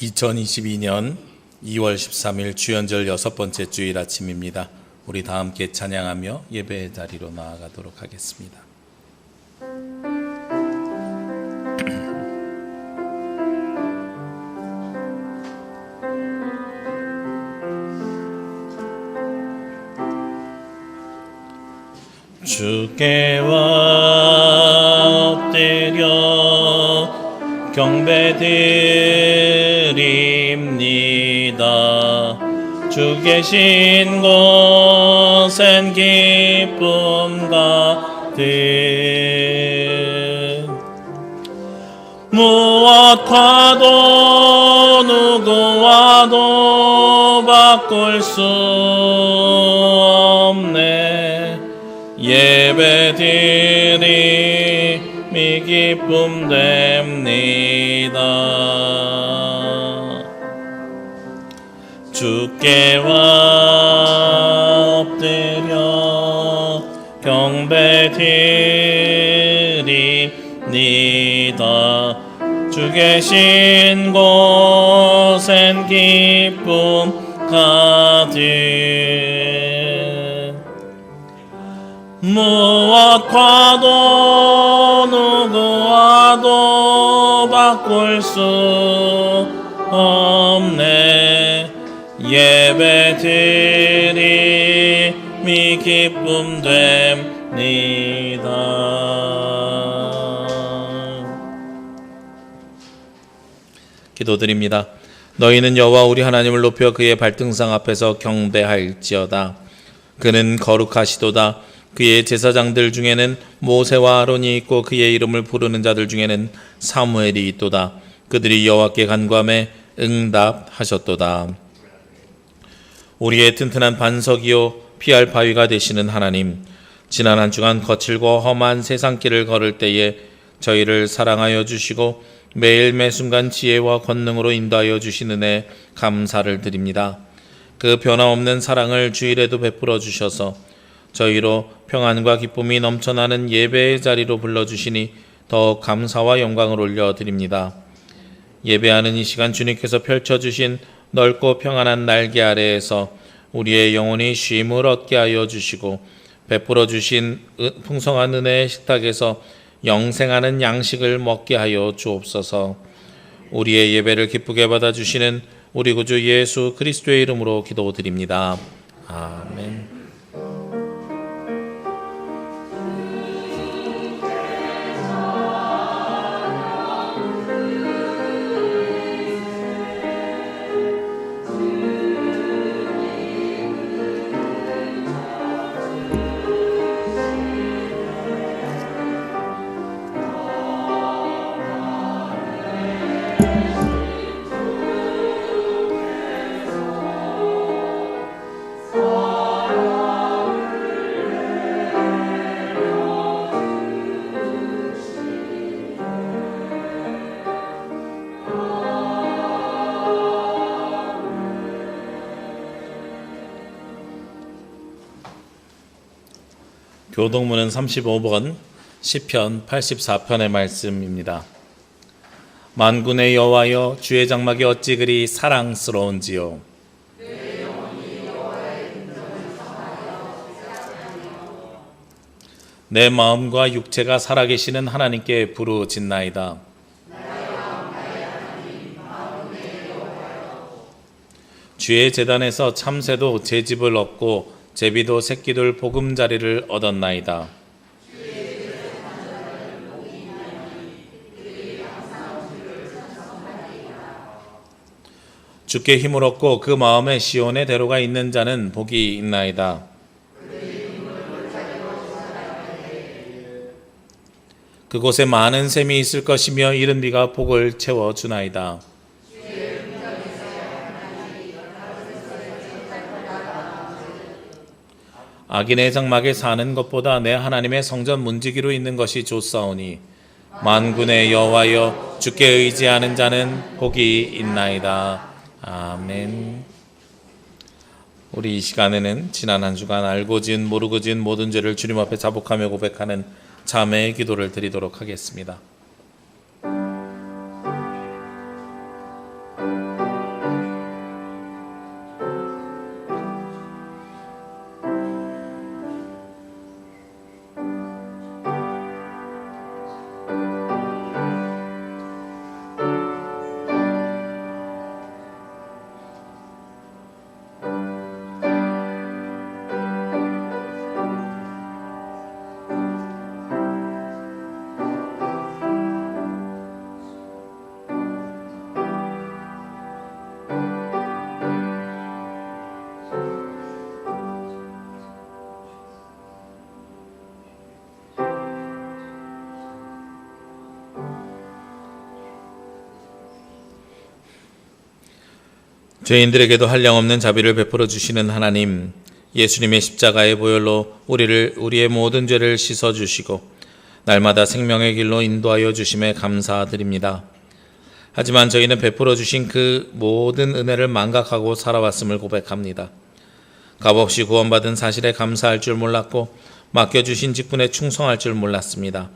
2022년 2월 13일 주연절 6번째 주일 아침입니다. 우리 다 함께 찬양하며 예배의 자리로 나아가도록 하겠습니다. 주께 엎드려 경배드립니다. 주 계신 곳엔 기쁨 가득. 무엇과도 누구와도 바꿀 수 없네. 예배드림이 기쁨 됩니다. 주께 엎드려 경배드립니다. 주 계신 곳엔 기쁨 가득. 무엇과도 누구와도 바꿀 수 없네. 예배드림이 기쁨 됩니다. 기도드립니다. 너희는 여호와 우리 하나님을 높여 그의 발등상 앞에서 경배할지어다. 그는 거룩하시도다. 그의 제사장들 중에는 모세와 아론이 있고 그의 이름을 부르는 자들 중에는 사무엘이 있도다. 그들이 여호와께 간구하매 응답하셨도다. 우리의 튼튼한 반석이요 피할 바위가 되시는 하나님, 지난 한 주간 거칠고 험한 세상길을 걸을 때에 저희를 사랑하여 주시고 매일 매순간 지혜와 권능으로 인도하여 주시는 은혜 감사를 드립니다. 그 변함없는 사랑을 주일에도 베풀어 주셔서 저희로 평안과 기쁨이 넘쳐나는 예배의 자리로 불러주시니 더욱 감사와 영광을 올려드립니다. 예배하는 이 시간 주님께서 펼쳐주신 넓고 평안한 날개 아래에서 우리의 영혼이 쉼을 얻게 하여 주시고 베풀어 주신 풍성한 은혜의 식탁에서 영생하는 양식을 먹게 하여 주옵소서. 우리의 예배를 기쁘게 받아주시는 우리 구주 예수 그리스도의 이름으로 기도드립니다. 아멘. 교동문은 35번 시편 84편의 말씀입니다. 만군의 여호와여, 주의 장막이 어찌 그리 사랑스러운지요. 내 마음과 육체가 살아계시는 하나님께 부르짖나이다. 주의 제단에서 참새도 제집을 얻고 제비도 새끼들 보금자리를 얻었나이다. 주께 힘을 얻고 그 마음에 시온의 대로가 있는 자는 복이 있나이다. 그곳에 많은 샘이 있을 것이며 이른 비가 복을 채워주나이다. 악인의 장막에 사는 것보다 내 하나님의 성전 문지기로 있는 것이 좋사오니 만군의 여호와여, 주께 의지하는 자는 복이 있나이다. 아멘. 우리 이 시간에는 지난 한 주간 알고 지은 모르고 지은 모든 죄를 주님 앞에 자복하며 고백하는 자매의 기도를 드리도록 하겠습니다. 죄인들에게도 한량없는 자비를 베풀어 주시는 하나님, 예수님의 십자가의 보혈로 우리의 모든 죄를 씻어 주시고 날마다 생명의 길로 인도하여 주심에 감사드립니다. 하지만 저희는 베풀어 주신 그 모든 은혜를 망각하고 살아왔음을 고백합니다. 값없이 구원받은 사실에 감사할 줄 몰랐고 맡겨주신 직분에 충성할 줄 몰랐습니다.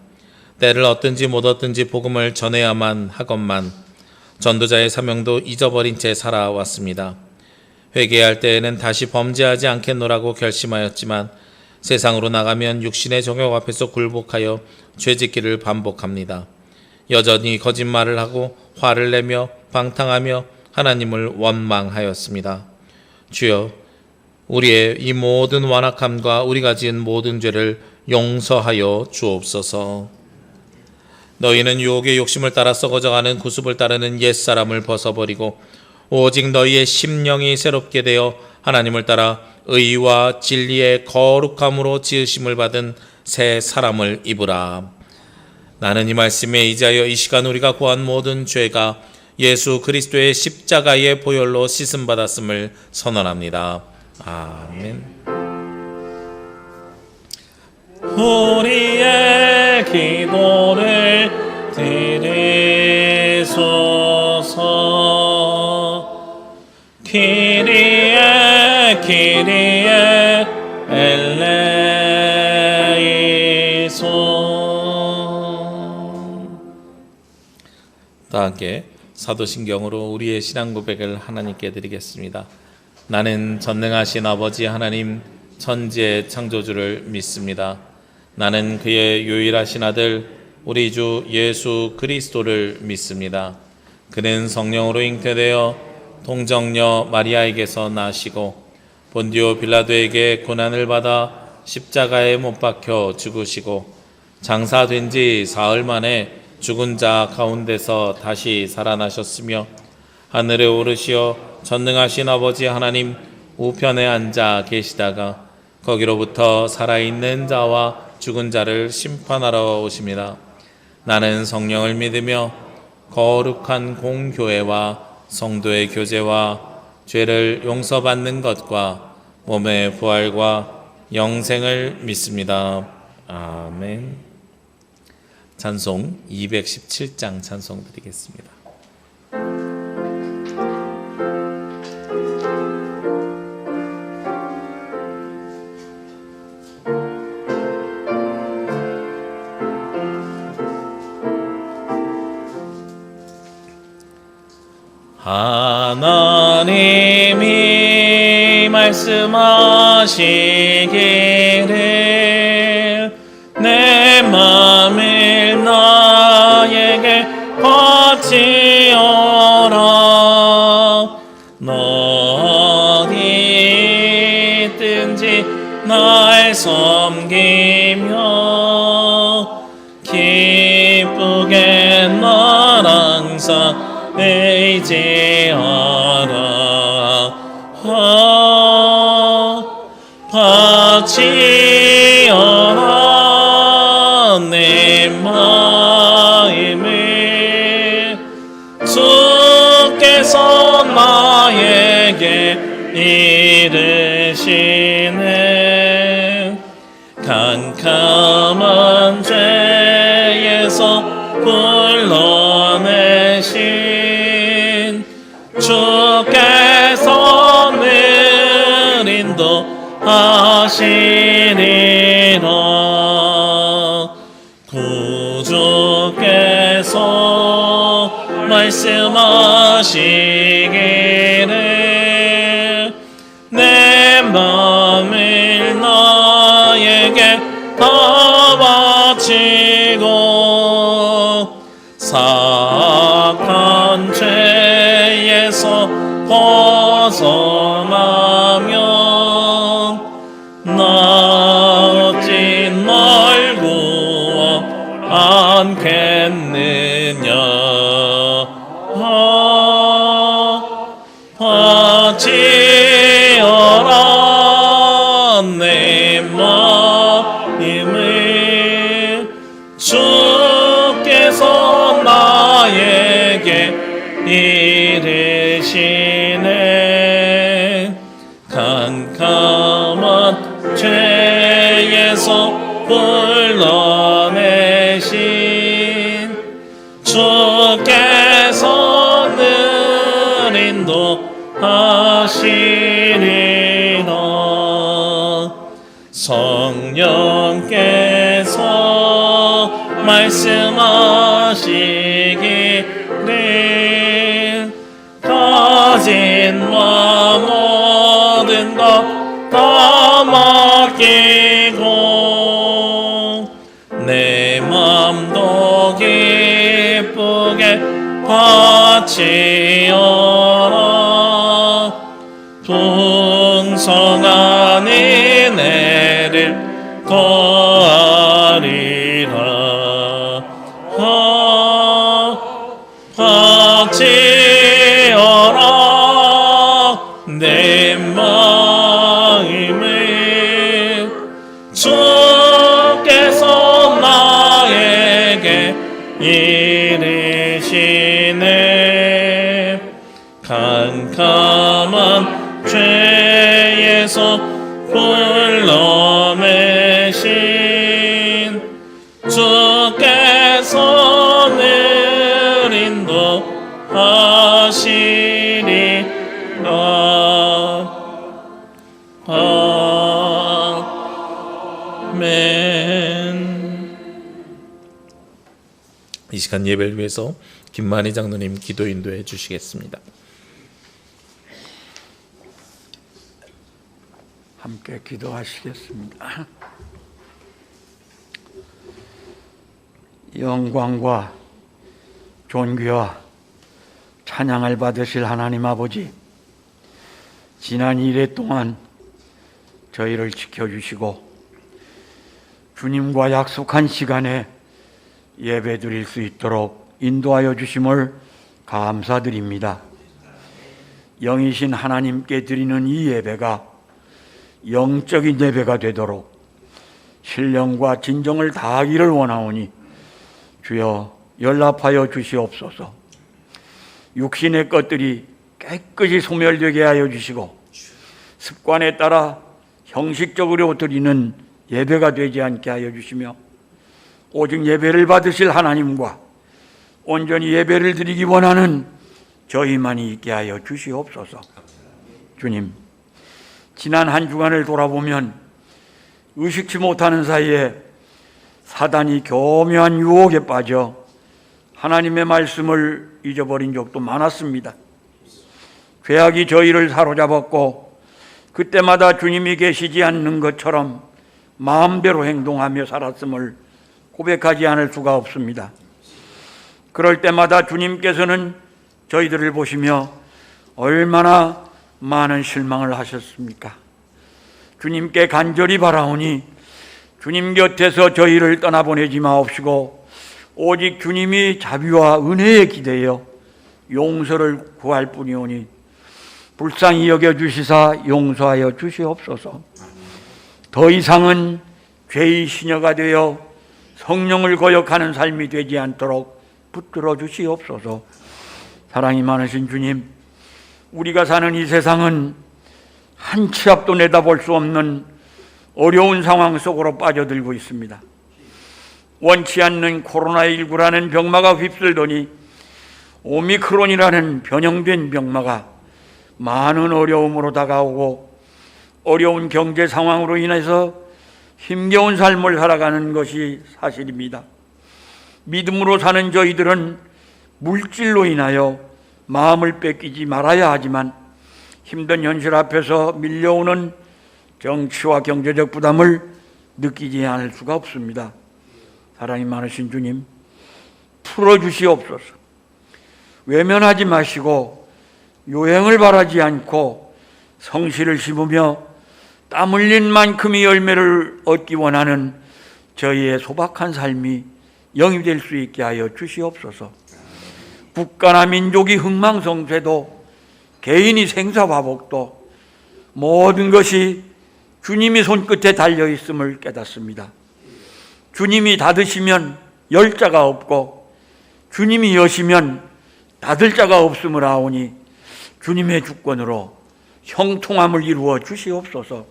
때를 얻든지 못 얻든지 복음을 전해야만 하건만 전도자의 사명도 잊어버린 채 살아왔습니다. 회개할 때에는 다시 범죄하지 않겠노라고 결심하였지만 세상으로 나가면 육신의 정욕 앞에서 굴복하여 죄짓기를 반복합니다. 여전히 거짓말을 하고 화를 내며 방탕하며 하나님을 원망하였습니다. 주여, 우리의 이 모든 완악함과 우리가 지은 모든 죄를 용서하여 주옵소서. 너희는 유혹의 욕심을 따라 썩어져가는 구습을 따르는 옛사람을 벗어버리고 오직 너희의 심령이 새롭게 되어 하나님을 따라 의와 진리의 거룩함으로 지으심을 받은 새 사람을 입으라. 나는 이 말씀에 의지하여 이 시간 우리가 구한 모든 죄가 예수 그리스도의 십자가의 보혈로 씻음받았음을 선언합니다. 아멘. 우리의 기도를 드리소서. 키리에 키리에 엘레이손. 다 함께 사도신경으로 우리의 신앙 고백을 하나님께 드리겠습니다. 나는 전능하신 아버지 하나님 천지의 창조주를 믿습니다. 나는 그의 유일하신 아들 우리 주 예수 그리스도를 믿습니다. 그는 성령으로 잉태되어 동정녀 마리아에게서 나시고 본디오 빌라도에게 고난을 받아 십자가에 못 박혀 죽으시고 장사된 지 사흘 만에 죽은 자 가운데서 다시 살아나셨으며 하늘에 오르시어 전능하신 아버지 하나님 우편에 앉아 계시다가 거기로부터 살아있는 자와 죽은 자를 심판하러 오십니다. 나는 성령을 믿으며 거룩한 공교회와 성도의 교제와 죄를 용서받는 것과 몸의 부활과 영생을 믿습니다. 아멘. 찬송 217장 찬송 드리겠습니다. 하나님이 말씀하시기를 내 맘을 나에게 바치어라. 너 어디 있든지 날 섬기며 기쁘게 날 항상 의지하라. 바치어라 내 마음을. 주께서 나에게 이르시네. 캄캄한 죄에서 불러내신 주께서 늘 인도하시리라. 구주께서 말씀하시기를 내 맘을 나에게 다 바치고 사악한 죄에서 벗어나면 나 어찌 널 구워 않겠느냐. 바치어라 내 마음을. 주께서 나에게 이르시네. 불러내신 주께서 늘 인도하시리라. 성령께서 말씀하시기를 가진과 모든 것 다 맡기고 내 맘도 기쁘게 바치어라. 풍성한 은혜를 더하리라. 바치어라 내 마음을 주께서 나에게 이르시네. 캄캄한 죄에서 불러내신 주께서 늘 인도하시리라. 아멘. 이 시간 예배를 위해서 김만희 장로님 기도 인도해 주시겠습니다. 함께 기도하시겠습니다. 영광과 존귀와 찬양을 받으실 하나님 아버지, 지난 1회 동안 저희를 지켜주시고 주님과 약속한 시간에 예배 드릴 수 있도록 인도하여 주심을 감사드립니다. 영이신 하나님께 드리는 이 예배가 영적인 예배가 되도록 신령과 진정을 다하기를 원하오니 주여 연락하여 주시옵소서. 육신의 것들이 깨끗이 소멸되게 하여 주시고 습관에 따라 형식적으로 드리는 예배가 되지 않게 하여 주시며 오직 예배를 받으실 하나님과 온전히 예배를 드리기 원하는 저희만이 있게 하여 주시옵소서. 주님, 지난 한 주간을 돌아보면 의식치 못하는 사이에 사단이 교묘한 유혹에 빠져 하나님의 말씀을 잊어버린 적도 많았습니다. 죄악이 저희를 사로잡았고 그때마다 주님이 계시지 않는 것처럼 마음대로 행동하며 살았음을 고백하지 않을 수가 없습니다. 그럴 때마다 주님께서는 저희들을 보시며 얼마나 많은 실망을 하셨습니까? 주님께 간절히 바라오니 주님 곁에서 저희를 떠나보내지 마옵시고 오직 주님이 자비와 은혜에 기대어 용서를 구할 뿐이오니 불쌍히 여겨주시사 용서하여 주시옵소서. 더 이상은 죄의 시녀가 되어 성령을 거역하는 삶이 되지 않도록 붙들어 주시옵소서. 사랑이 많으신 주님, 우리가 사는 이 세상은 한 치 앞도 내다볼 수 없는 어려운 상황 속으로 빠져들고 있습니다. 원치 않는 코로나19라는 병마가 휩쓸더니 오미크론이라는 변형된 병마가 많은 어려움으로 다가오고 어려운 경제 상황으로 인해서 힘겨운 삶을 살아가는 것이 사실입니다. 믿음으로 사는 저희들은 물질로 인하여 마음을 뺏기지 말아야 하지만 힘든 현실 앞에서 밀려오는 정치와 경제적 부담을 느끼지 않을 수가 없습니다. 사랑이 많으신 주님, 풀어주시옵소서. 외면하지 마시고 요행을 바라지 않고 성실을 심으며 땀 흘린 만큼의 열매를 얻기 원하는 저희의 소박한 삶이 영이 될 수 있게 하여 주시옵소서. 국가나 민족이 흥망성쇠도 개인이 생사화복도 모든 것이 주님이 손끝에 달려있음을 깨닫습니다. 주님이 닫으시면 열 자가 없고 주님이 여시면 닫을 자가 없음을 아오니 주님의 주권으로 형통함을 이루어 주시옵소서.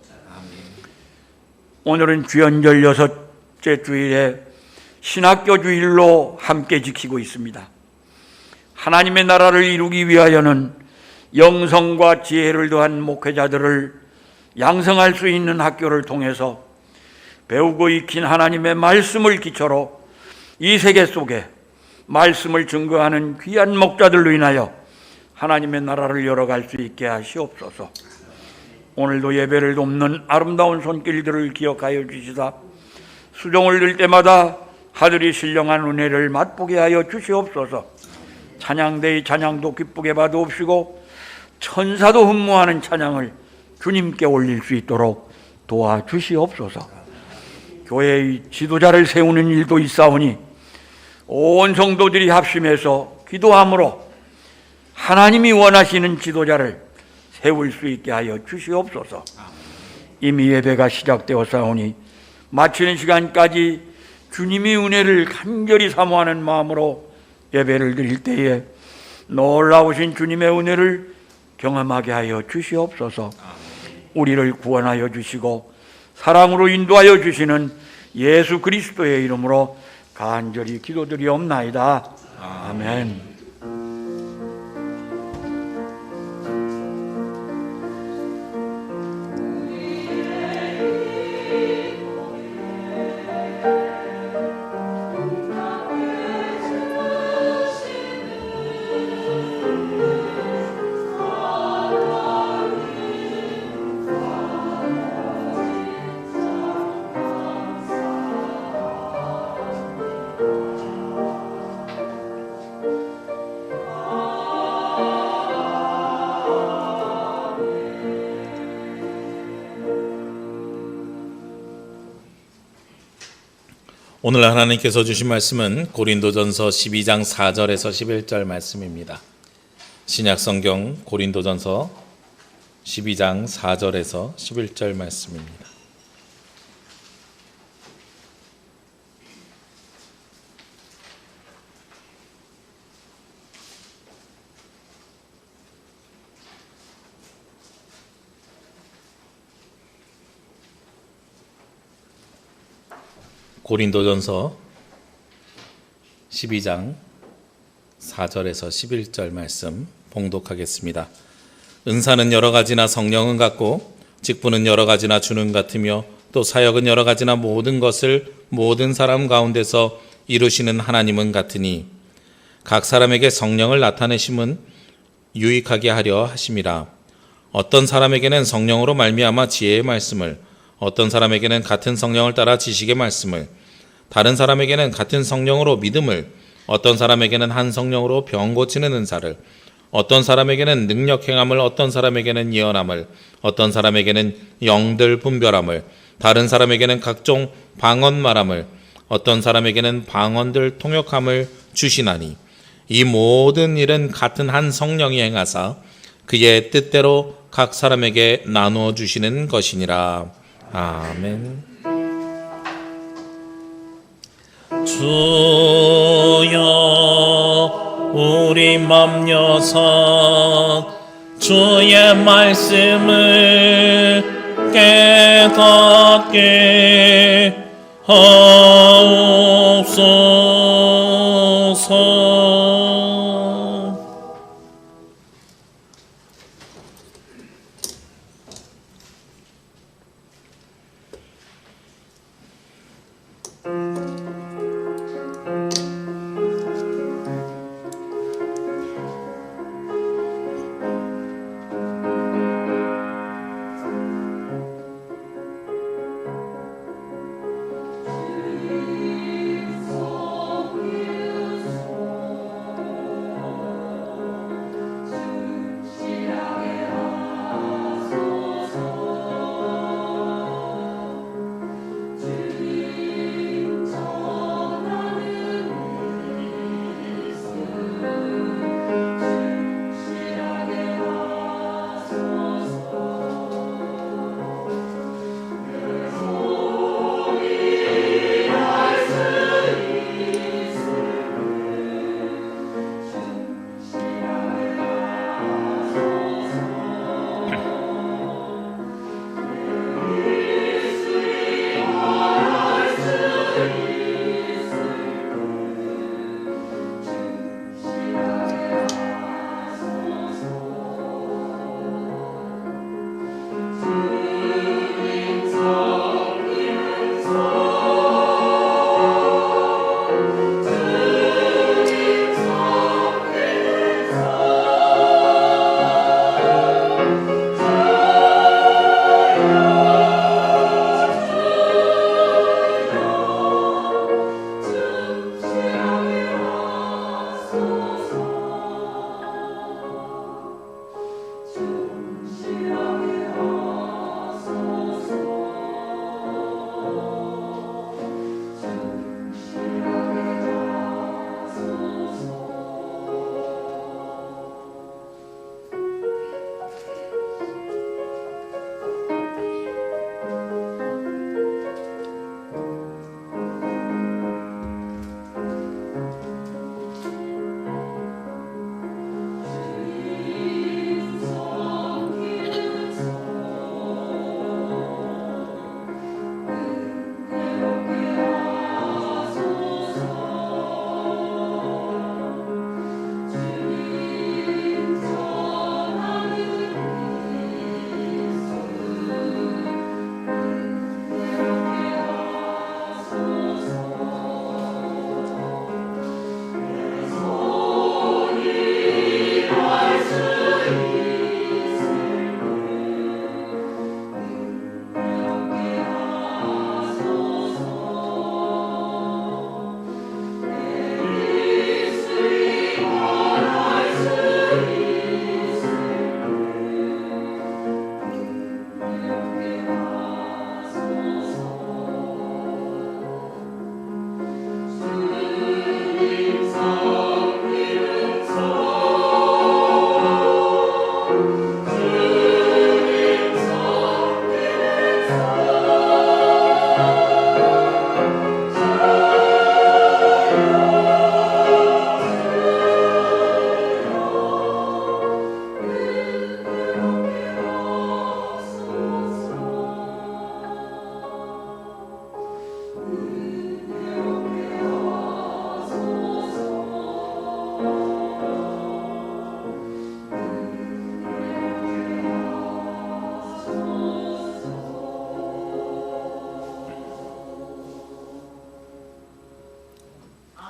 오늘은 주연절 6 번째 주일에 신학교 주일로 함께 지키고 있습니다. 하나님의 나라를 이루기 위하여는 영성과 지혜를 더한 목회자들을 양성할 수 있는 학교를 통해서 배우고 익힌 하나님의 말씀을 기초로 이 세계 속에 말씀을 증거하는 귀한 목자들로 인하여 하나님의 나라를 열어갈 수 있게 하시옵소서. 오늘도 예배를 돕는 아름다운 손길들을 기억하여 주시사 수종을 들 때마다 하늘이 신령한 은혜를 맛보게 하여 주시옵소서. 찬양대의 찬양도 기쁘게 받으옵시고 천사도 흠모하는 찬양을 주님께 올릴 수 있도록 도와주시옵소서. 교회의 지도자를 세우는 일도 있사오니 온 성도들이 합심해서 기도함으로 하나님이 원하시는 지도자를 세울 수 있게 하여 주시옵소서. 이미 예배가 시작되었사오니 마치는 시간까지 주님의 은혜를 간절히 사모하는 마음으로 예배를 드릴 때에 놀라우신 주님의 은혜를 경험하게 하여 주시옵소서. 우리를 구원하여 주시고 사랑으로 인도하여 주시는 예수 그리스도의 이름으로 간절히 기도드리옵나이다. 아멘. 오늘 하나님께서 주신 말씀은 고린도전서 12장 4절에서 11절 말씀입니다. 신약성경 고린도전서 12장 4절에서 11절 말씀입니다. 고린도전서 12장 4절에서 11절 말씀 봉독하겠습니다. 은사는 여러 가지나 성령은 같고 직분은 여러 가지나 주는 같으며 또 사역은 여러 가지나 모든 것을 모든 사람 가운데서 이루시는 하나님은 같으니 각 사람에게 성령을 나타내심은 유익하게 하려 하심이라. 어떤 사람에게는 성령으로 말미암아 지혜의 말씀을, 어떤 사람에게는 같은 성령을 따라 지식의 말씀을, 다른 사람에게는 같은 성령으로 믿음을, 어떤 사람에게는 한 성령으로 병 고치는 은사를, 어떤 사람에게는 능력 행함을, 어떤 사람에게는 예언함을, 어떤 사람에게는 영들 분별함을, 다른 사람에게는 각종 방언 말함을, 어떤 사람에게는 방언들 통역함을 주시나니 이 모든 일은 같은 한 성령이 행하사 그의 뜻대로 각 사람에게 나누어 주시는 것이니라. 아멘. 주여 우리 맘 여섯 주의 말씀을 깨닫게 하옵소서.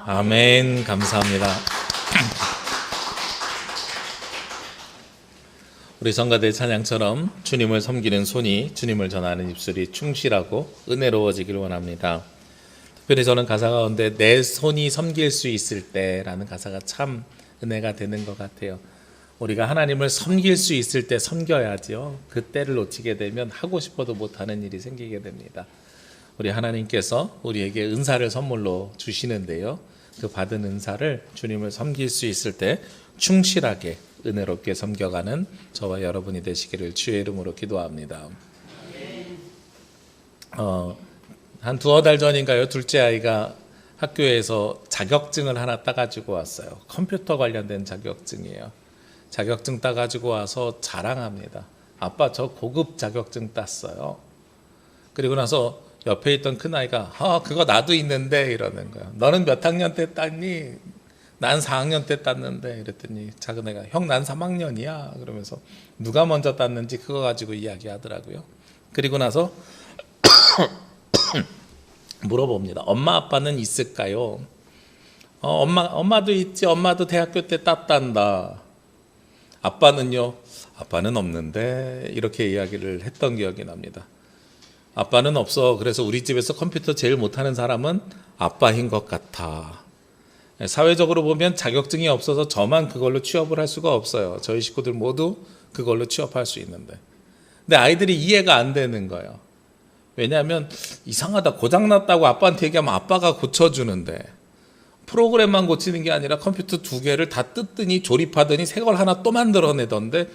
아멘. 감사합니다. 우리 성가대 찬양처럼 주님을 섬기는 손이 주님을 전하는 입술이 충실하고 은혜로워지길 원합니다. 특별히 저는 가사 가운데 내 손이 섬길 수 있을 때라는 가사가 참 은혜가 되는 것 같아요. 우리가 하나님을 섬길 수 있을 때 섬겨야죠. 그 때를 놓치게 되면 하고 싶어도 못하는 일이 생기게 됩니다. 우리 하나님께서 우리에게 은사를 선물로 주시는데요. 그 받은 은사를 주님을 섬길 수 있을 때 충실하게 은혜롭게 섬겨가는 저와 여러분이 되시기를 주의 이름으로 기도합니다. 한 두어 달 전인가요? 둘째 아이가 학교에서 자격증을 하나 따가지고 왔어요. 컴퓨터 관련된 자격증이에요. 자격증 따가지고 와서 자랑합니다. 아빠 저 고급 자격증 땄어요. 그리고 나서 옆에 있던 큰아이가 그거 나도 있는데 이러는 거야. 너는 몇 학년 때 땄니? 난 4학년 때 땄는데 이랬더니 작은애가 형 난 3학년이야 그러면서 누가 먼저 땄는지 그거 가지고 이야기하더라고요. 그리고 나서 물어봅니다. 엄마 아빠는 있을까요? 엄마도 있지. 엄마도 대학교 때 땄단다. 아빠는요? 아빠는 없는데 이렇게 이야기를 했던 기억이 납니다. 아빠는 없어. 그래서 우리 집에서 컴퓨터 제일 못하는 사람은 아빠인 것 같아. 사회적으로 보면 자격증이 없어서 저만 그걸로 취업을 할 수가 없어요. 저희 식구들 모두 그걸로 취업할 수 있는데. 근데 아이들이 이해가 안 되는 거예요. 왜냐하면 이상하다. 고장났다고 아빠한테 얘기하면 아빠가 고쳐주는데 프로그램만 고치는 게 아니라 컴퓨터 2개를 다 뜯더니 조립하더니 새 걸 하나 또 만들어내던데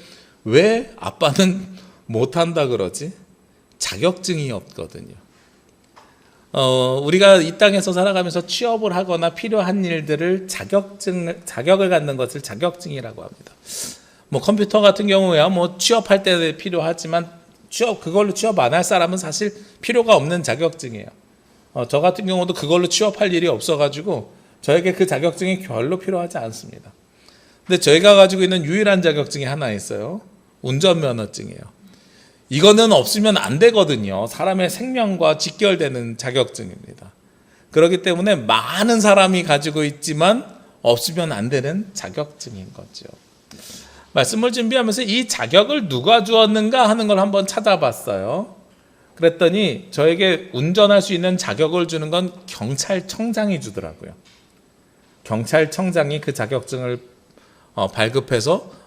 왜 아빠는 못한다 그러지? 자격증이 없거든요. 우리가 이 땅에서 살아가면서 취업을 하거나 필요한 일들을 자격을 갖는 것을 자격증이라고 합니다. 뭐 컴퓨터 같은 경우야 뭐 취업할 때 필요하지만 그걸로 취업 안 할 사람은 사실 필요가 없는 자격증이에요. 저 같은 경우도 그걸로 취업할 일이 없어가지고 저에게 그 자격증이 별로 필요하지 않습니다. 근데 저희가 가지고 있는 유일한 자격증이 하나 있어요. 운전면허증이에요. 이거는 없으면 안 되거든요. 사람의 생명과 직결되는 자격증입니다. 그렇기 때문에 많은 사람이 가지고 있지만 없으면 안 되는 자격증인 거죠. 말씀을 준비하면서 이 자격을 누가 주었는가 하는 걸 한번 찾아봤어요. 그랬더니 저에게 운전할 수 있는 자격을 주는 건 경찰청장이 주더라고요. 경찰청장이 그 자격증을 발급해서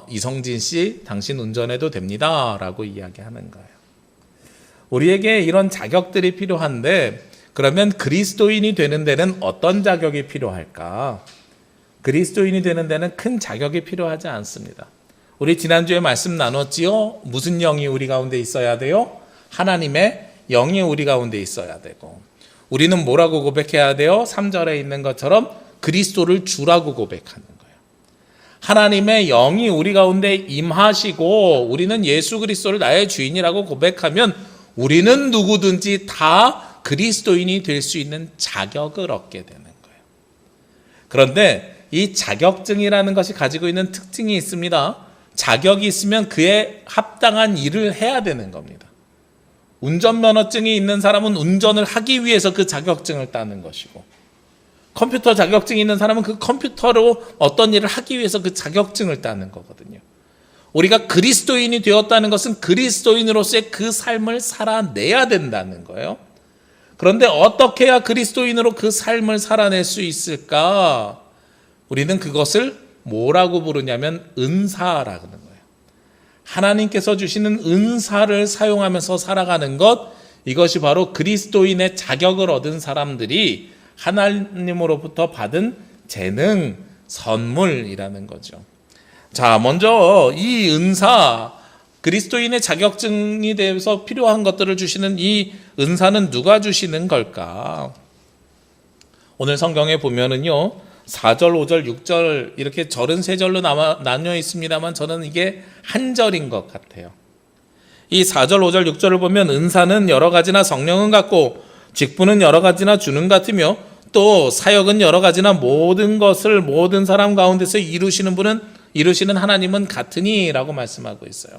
이성진 씨 당신 운전해도 됩니다 라고 이야기하는 거예요. 우리에게 이런 자격들이 필요한데 그러면 그리스도인이 되는 데는 어떤 자격이 필요할까? 그리스도인이 되는 데는 큰 자격이 필요하지 않습니다. 우리 지난주에 말씀 나눴지요. 무슨 영이 우리 가운데 있어야 돼요? 하나님의 영이 우리 가운데 있어야 되고 우리는 뭐라고 고백해야 돼요? 3절에 있는 것처럼 그리스도를 주라고 고백하는 거예요. 하나님의 영이 우리 가운데 임하시고 우리는 예수 그리스도를 나의 주인이라고 고백하면 우리는 누구든지 다 그리스도인이 될 수 있는 자격을 얻게 되는 거예요. 그런데 이 자격증이라는 것이 가지고 있는 특징이 있습니다. 자격이 있으면 그에 합당한 일을 해야 되는 겁니다. 운전면허증이 있는 사람은 운전을 하기 위해서 그 자격증을 따는 것이고 컴퓨터 자격증이 있는 사람은 그 컴퓨터로 어떤 일을 하기 위해서 그 자격증을 따는 거거든요. 우리가 그리스도인이 되었다는 것은 그리스도인으로서의 그 삶을 살아내야 된다는 거예요. 그런데 어떻게 해야 그리스도인으로 그 삶을 살아낼 수 있을까? 우리는 그것을 뭐라고 부르냐면 은사라는 거예요. 하나님께서 주시는 은사를 사용하면서 살아가는 것, 이것이 바로 그리스도인의 자격을 얻은 사람들이 하나님으로부터 받은 재능, 선물이라는 거죠. 자, 먼저 이 은사, 그리스도인의 자격증이 돼서 필요한 것들을 주시는 이 은사는 누가 주시는 걸까? 오늘 성경에 보면은요, 4절, 5절, 6절 이렇게 절은 3절로 나뉘어 있습니다만 저는 이게 한 절인 것 같아요. 이 4절, 5절, 6절을 보면 은사는 여러 가지나 성령은 같고 직분은 여러 가지나 주는 같으며 또 사역은 여러 가지나 모든 것을 모든 사람 가운데서 이루시는 하나님은 같으니라고 말씀하고 있어요.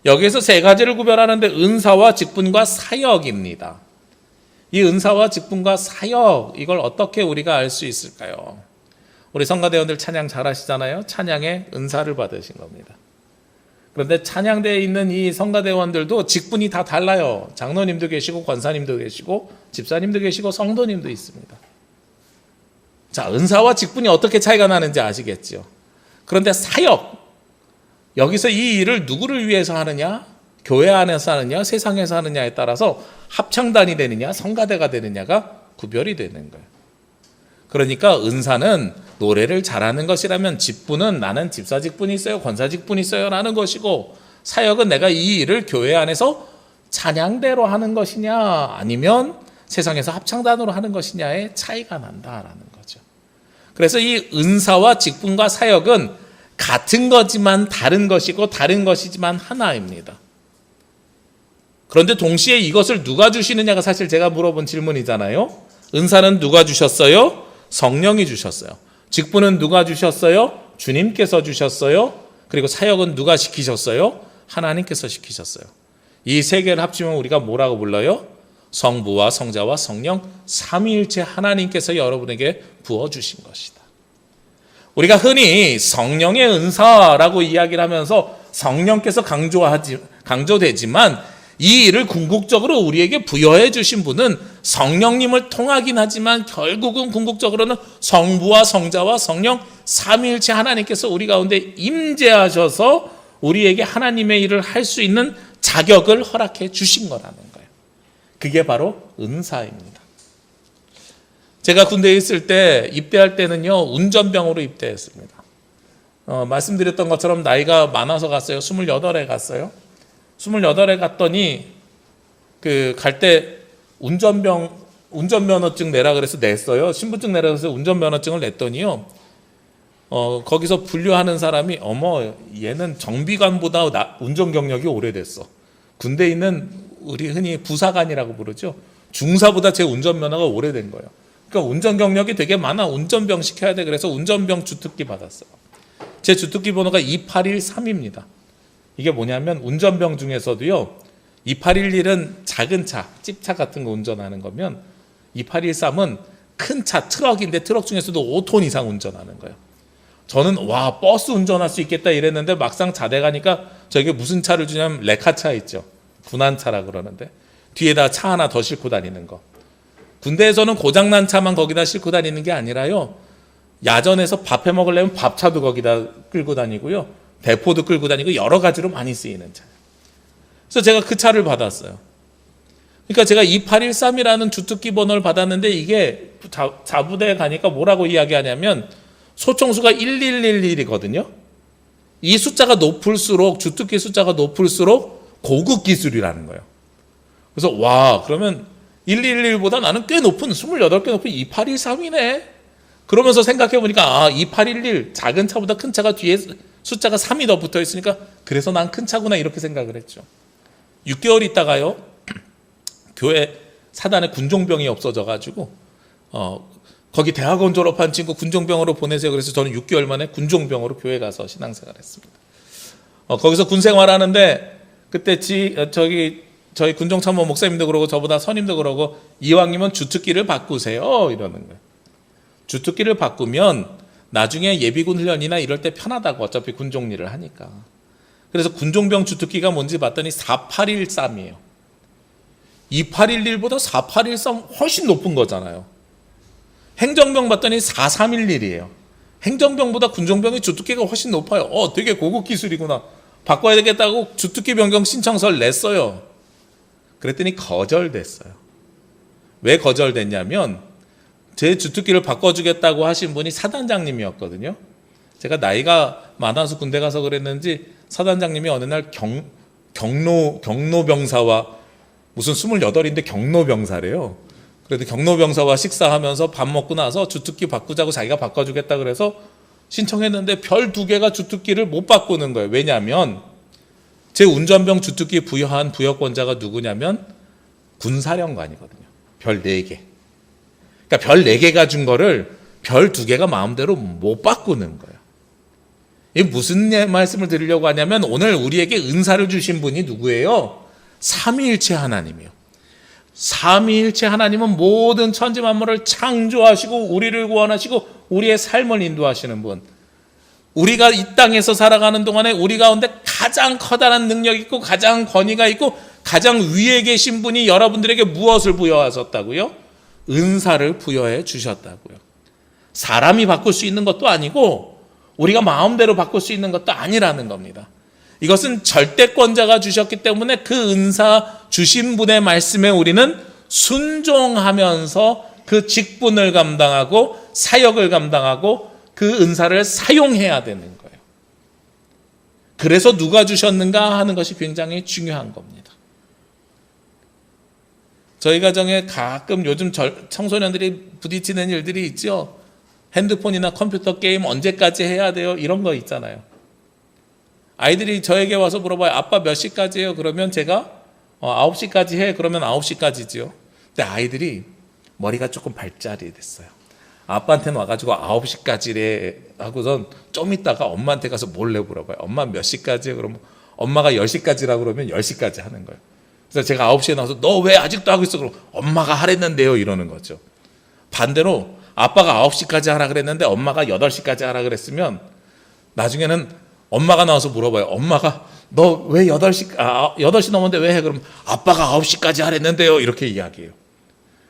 여기에서 3가지를 구별하는데 은사와 직분과 사역입니다. 이 은사와 직분과 사역, 이걸 어떻게 우리가 알 수 있을까요? 우리 성가대원들 찬양 잘하시잖아요. 찬양의 은사를 받으신 겁니다. 그런데 찬양대에 있는 이 성가대원들도 직분이 다 달라요. 장로님도 계시고 권사님도 계시고 집사님도 계시고 성도님도 있습니다. 자, 은사와 직분이 어떻게 차이가 나는지 아시겠죠? 그런데 사역, 여기서 이 일을 누구를 위해서 하느냐, 교회 안에서 하느냐, 세상에서 하느냐에 따라서 합창단이 되느냐, 성가대가 되느냐가 구별이 되는 거예요. 그러니까 은사는 노래를 잘하는 것이라면 직분은 나는 집사 직분이 있어요, 권사 직분이 있어요 라는 것이고, 사역은 내가 이 일을 교회 안에서 찬양대로 하는 것이냐 아니면 세상에서 합창단으로 하는 것이냐의 차이가 난다라는 거죠. 그래서 이 은사와 직분과 사역은 같은 거지만 다른 것이고 다른 것이지만 하나입니다. 그런데 동시에 이것을 누가 주시느냐가 사실 제가 물어본 질문이잖아요. 은사는 누가 주셨어요? 성령이 주셨어요. 직분은 누가 주셨어요? 주님께서 주셨어요. 그리고 사역은 누가 시키셨어요? 하나님께서 시키셨어요. 이 세 개를 합치면 우리가 뭐라고 불러요? 성부와 성자와 성령 삼위일체 하나님께서 여러분에게 부어주신 것이다. 우리가 흔히 성령의 은사라고 이야기를 하면서 성령께서 강조되지만 이 일을 궁극적으로 우리에게 부여해 주신 분은 성령님을 통하긴 하지만 결국은 궁극적으로는 성부와 성자와 성령 삼위일체 하나님께서 우리 가운데 임재하셔서 우리에게 하나님의 일을 할 수 있는 자격을 허락해 주신 거라는 거예요. 그게 바로 은사입니다. 제가 군대에 있을 때 입대할 때는요, 운전병으로 입대했습니다. 말씀드렸던 것처럼 나이가 많아서 갔어요. 28에 갔어요. 28에 갔더니 갈 때 운전면허증 내라 그래서 냈어요. 신분증 내라 그래서 운전면허증을 냈더니요, 거기서 분류하는 사람이 어머 얘는 정비관보다 운전 경력이 오래됐어. 군대에 있는 우리 흔히 부사관이라고 부르죠. 중사보다 제 운전면허가 오래된 거예요. 그러니까 운전 경력이 되게 많아. 운전병 시켜야 돼. 그래서 운전병 주특기 받았어요. 제 주특기 번호가 2813입니다. 이게 뭐냐면 운전병 중에서도요, 2811은 작은 차, 찝차 같은 거 운전하는 거면 2813은 큰 차, 트럭인데 트럭 중에서도 5톤 이상 운전하는 거예요. 저는 와, 버스 운전할 수 있겠다 이랬는데 막상 자대 가니까 저게 무슨 차를 주냐면 레카차 있죠. 군안차라 그러는데 뒤에다 차 하나 더 싣고 다니는 거. 군대에서는 고장난 차만 거기다 싣고 다니는 게 아니라요, 야전에서 밥해 먹으려면 밥차도 거기다 끌고 다니고요, 대포도 끌고 다니고 여러 가지로 많이 쓰이는 차예요. 그래서 제가 그 차를 받았어요. 그러니까 제가 2813이라는 주특기 번호를 받았는데 이게 자부대에 가니까 뭐라고 이야기하냐면 소총수가 1111이거든요. 이 숫자가 높을수록, 주특기 숫자가 높을수록 고급 기술이라는 거예요. 그래서 와, 그러면 111보다 나는 꽤 높은, 28개 높은 2813이네. 그러면서 생각해 보니까 2811, 작은 차보다 큰 차가 뒤에 숫자가 3이 더 붙어 있으니까 그래서 난 큰 차구나 이렇게 생각을 했죠. 6개월 있다가요, 교회 사단에 군종병이 없어져 가지고 거기 대학원 졸업한 친구 군종병으로 보내세요. 그래서 저는 6개월 만에 군종병으로 교회 가서 신앙생활 했습니다. 거기서 군생활하는데 그때 저희 군종참모 목사님도 그러고 저보다 선임도 그러고 이왕이면 주특기를 바꾸세요 이러는 거예요. 주특기를 바꾸면 나중에 예비군 훈련이나 이럴 때 편하다고, 어차피 군종 일을 하니까. 그래서 군종병 주특기가 뭔지 봤더니 4813이에요. 2811보다 4813 훨씬 높은 거잖아요. 행정병 봤더니 4311이에요. 행정병보다 군종병의 주특기가 훨씬 높아요. 되게 고급 기술이구나. 바꿔야 되겠다고 주특기 변경 신청서를 냈어요. 그랬더니 거절됐어요. 왜 거절됐냐면 제 주특기를 바꿔주겠다고 하신 분이 사단장님이었거든요. 제가 나이가 많아서 군대 가서 그랬는지 사단장님이 어느 날 경로병사와, 무슨 28인데 경로병사래요. 그래도 경로병사와 식사하면서 밥 먹고 나서 주특기 바꾸자고 자기가 바꿔주겠다 그래서 신청했는데 별 2개가 주특기를 못 바꾸는 거예요. 왜냐하면 제 운전병 주특기 부여한 부여권자가 누구냐면 군사령관이거든요. 별 4개. 그러니까 별 4개가 준 거를 별 2개가 마음대로 못 바꾸는 거예요. 이게 무슨 말씀을 드리려고 하냐면 오늘 우리에게 은사를 주신 분이 누구예요? 삼위일체 하나님이에요. 삼위일체 하나님은 모든 천지 만물을 창조하시고 우리를 구원하시고 우리의 삶을 인도하시는 분. 우리가 이 땅에서 살아가는 동안에 우리 가운데 가장 커다란 능력이 있고 가장 권위가 있고 가장 위에 계신 분이 여러분들에게 무엇을 부여하셨다고요? 은사를 부여해 주셨다고요. 사람이 바꿀 수 있는 것도 아니고 우리가 마음대로 바꿀 수 있는 것도 아니라는 겁니다. 이것은 절대권자가 주셨기 때문에 그 은사 주신 분의 말씀에 우리는 순종하면서 그 직분을 감당하고 사역을 감당하고 그 은사를 사용해야 되는 거예요. 그래서 누가 주셨는가 하는 것이 굉장히 중요한 겁니다. 저희 가정에 가끔 요즘 청소년들이 부딪히는 일들이 있죠. 핸드폰이나 컴퓨터 게임 언제까지 해야 돼요? 이런 거 있잖아요. 아이들이 저에게 와서 물어봐요. 아빠 몇 시까지 해요? 그러면 제가 9시까지 해. 그러면 9시까지죠. 근데 아이들이 머리가 조금 발달이 됐어요. 아빠한테는 와가지고 9시까지래 하고선 좀 있다가 엄마한테 가서 몰래 물어봐요. 엄마 몇 시까지 해요? 그러면 엄마가 10시까지라고 그러면 10시까지 하는 거예요. 그래서 제가 9시에 나와서 너 왜 아직도 하고 있어? 그럼 엄마가 하랬는데요 이러는 거죠. 반대로 아빠가 9시까지 하라 그랬는데 엄마가 8시까지 하라 그랬으면 나중에는 엄마가 나와서 물어봐요. 엄마가 너 왜 8시 넘었는데 왜 해? 그러면 아빠가 9시까지 하랬는데요 이렇게 이야기해요.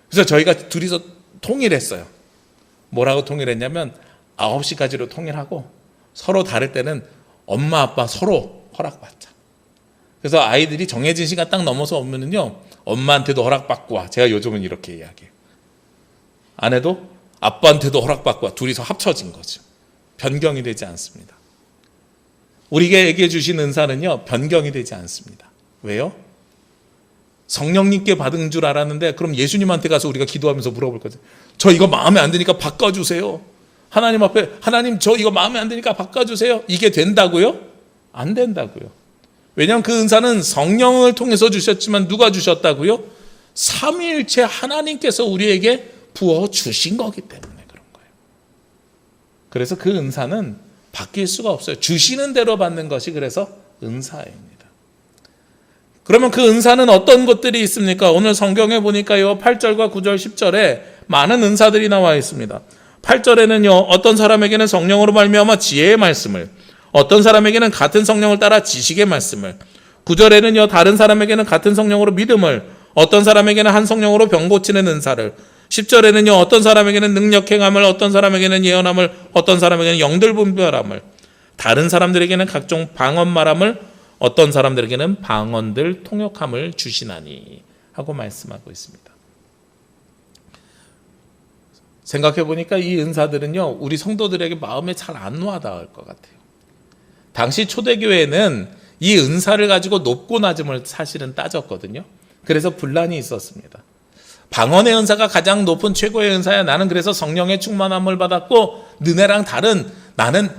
그래서 저희가 둘이서 통일했어요. 뭐라고 통일했냐면 9시까지로 통일하고 서로 다를 때는 엄마 아빠 서로 허락받자. 그래서 아이들이 정해진 시간 딱 넘어서 오면은요 엄마한테도 허락받고 와. 제가 요즘은 이렇게 이야기해요. 아내도 아빠한테도 허락받고 와. 둘이서 합쳐진 거죠. 변경이 되지 않습니다. 우리에게 주신 은사는요 변경이 되지 않습니다. 왜요? 성령님께 받은 줄 알았는데 그럼 예수님한테 가서 우리가 기도하면서 물어볼 거죠. 저 이거 마음에 안 드니까 바꿔주세요. 하나님 앞에 하나님 저 이거 마음에 안 드니까 바꿔주세요. 이게 된다고요? 안 된다고요. 왜냐하면 그 은사는 성령을 통해서 주셨지만 누가 주셨다고요? 삼위일체 하나님께서 우리에게 부어주신 거기 때문에 그런 거예요. 그래서 그 은사는 바뀔 수가 없어요. 주시는 대로 받는 것이 그래서 은사입니다. 그러면 그 은사는 어떤 것들이 있습니까? 오늘 성경에 보니까요 8절과 9절 10절에 많은 은사들이 나와 있습니다. 8절에는요 어떤 사람에게는 성령으로 말미암아 지혜의 말씀을, 어떤 사람에게는 같은 성령을 따라 지식의 말씀을, 9절에는요 다른 사람에게는 같은 성령으로 믿음을, 어떤 사람에게는 한 성령으로 병 고치는 은사를, 10절에는요 어떤 사람에게는 능력 행함을, 어떤 사람에게는 예언함을, 어떤 사람에게는 영들 분별함을, 다른 사람들에게는 각종 방언 말함을, 어떤 사람들에게는 방언들 통역함을 주시나니 하고 말씀하고 있습니다. 생각해 보니까 이 은사들은요 우리 성도들에게 마음에 잘 안 와닿을 것 같아요. 당시 초대교회는 이 은사를 가지고 높고 낮음을 사실은 따졌거든요. 그래서 분란이 있었습니다. 방언의 은사가 가장 높은 최고의 은사야. 나는 그래서 성령의 충만함을 받았고 너네랑 다른 나는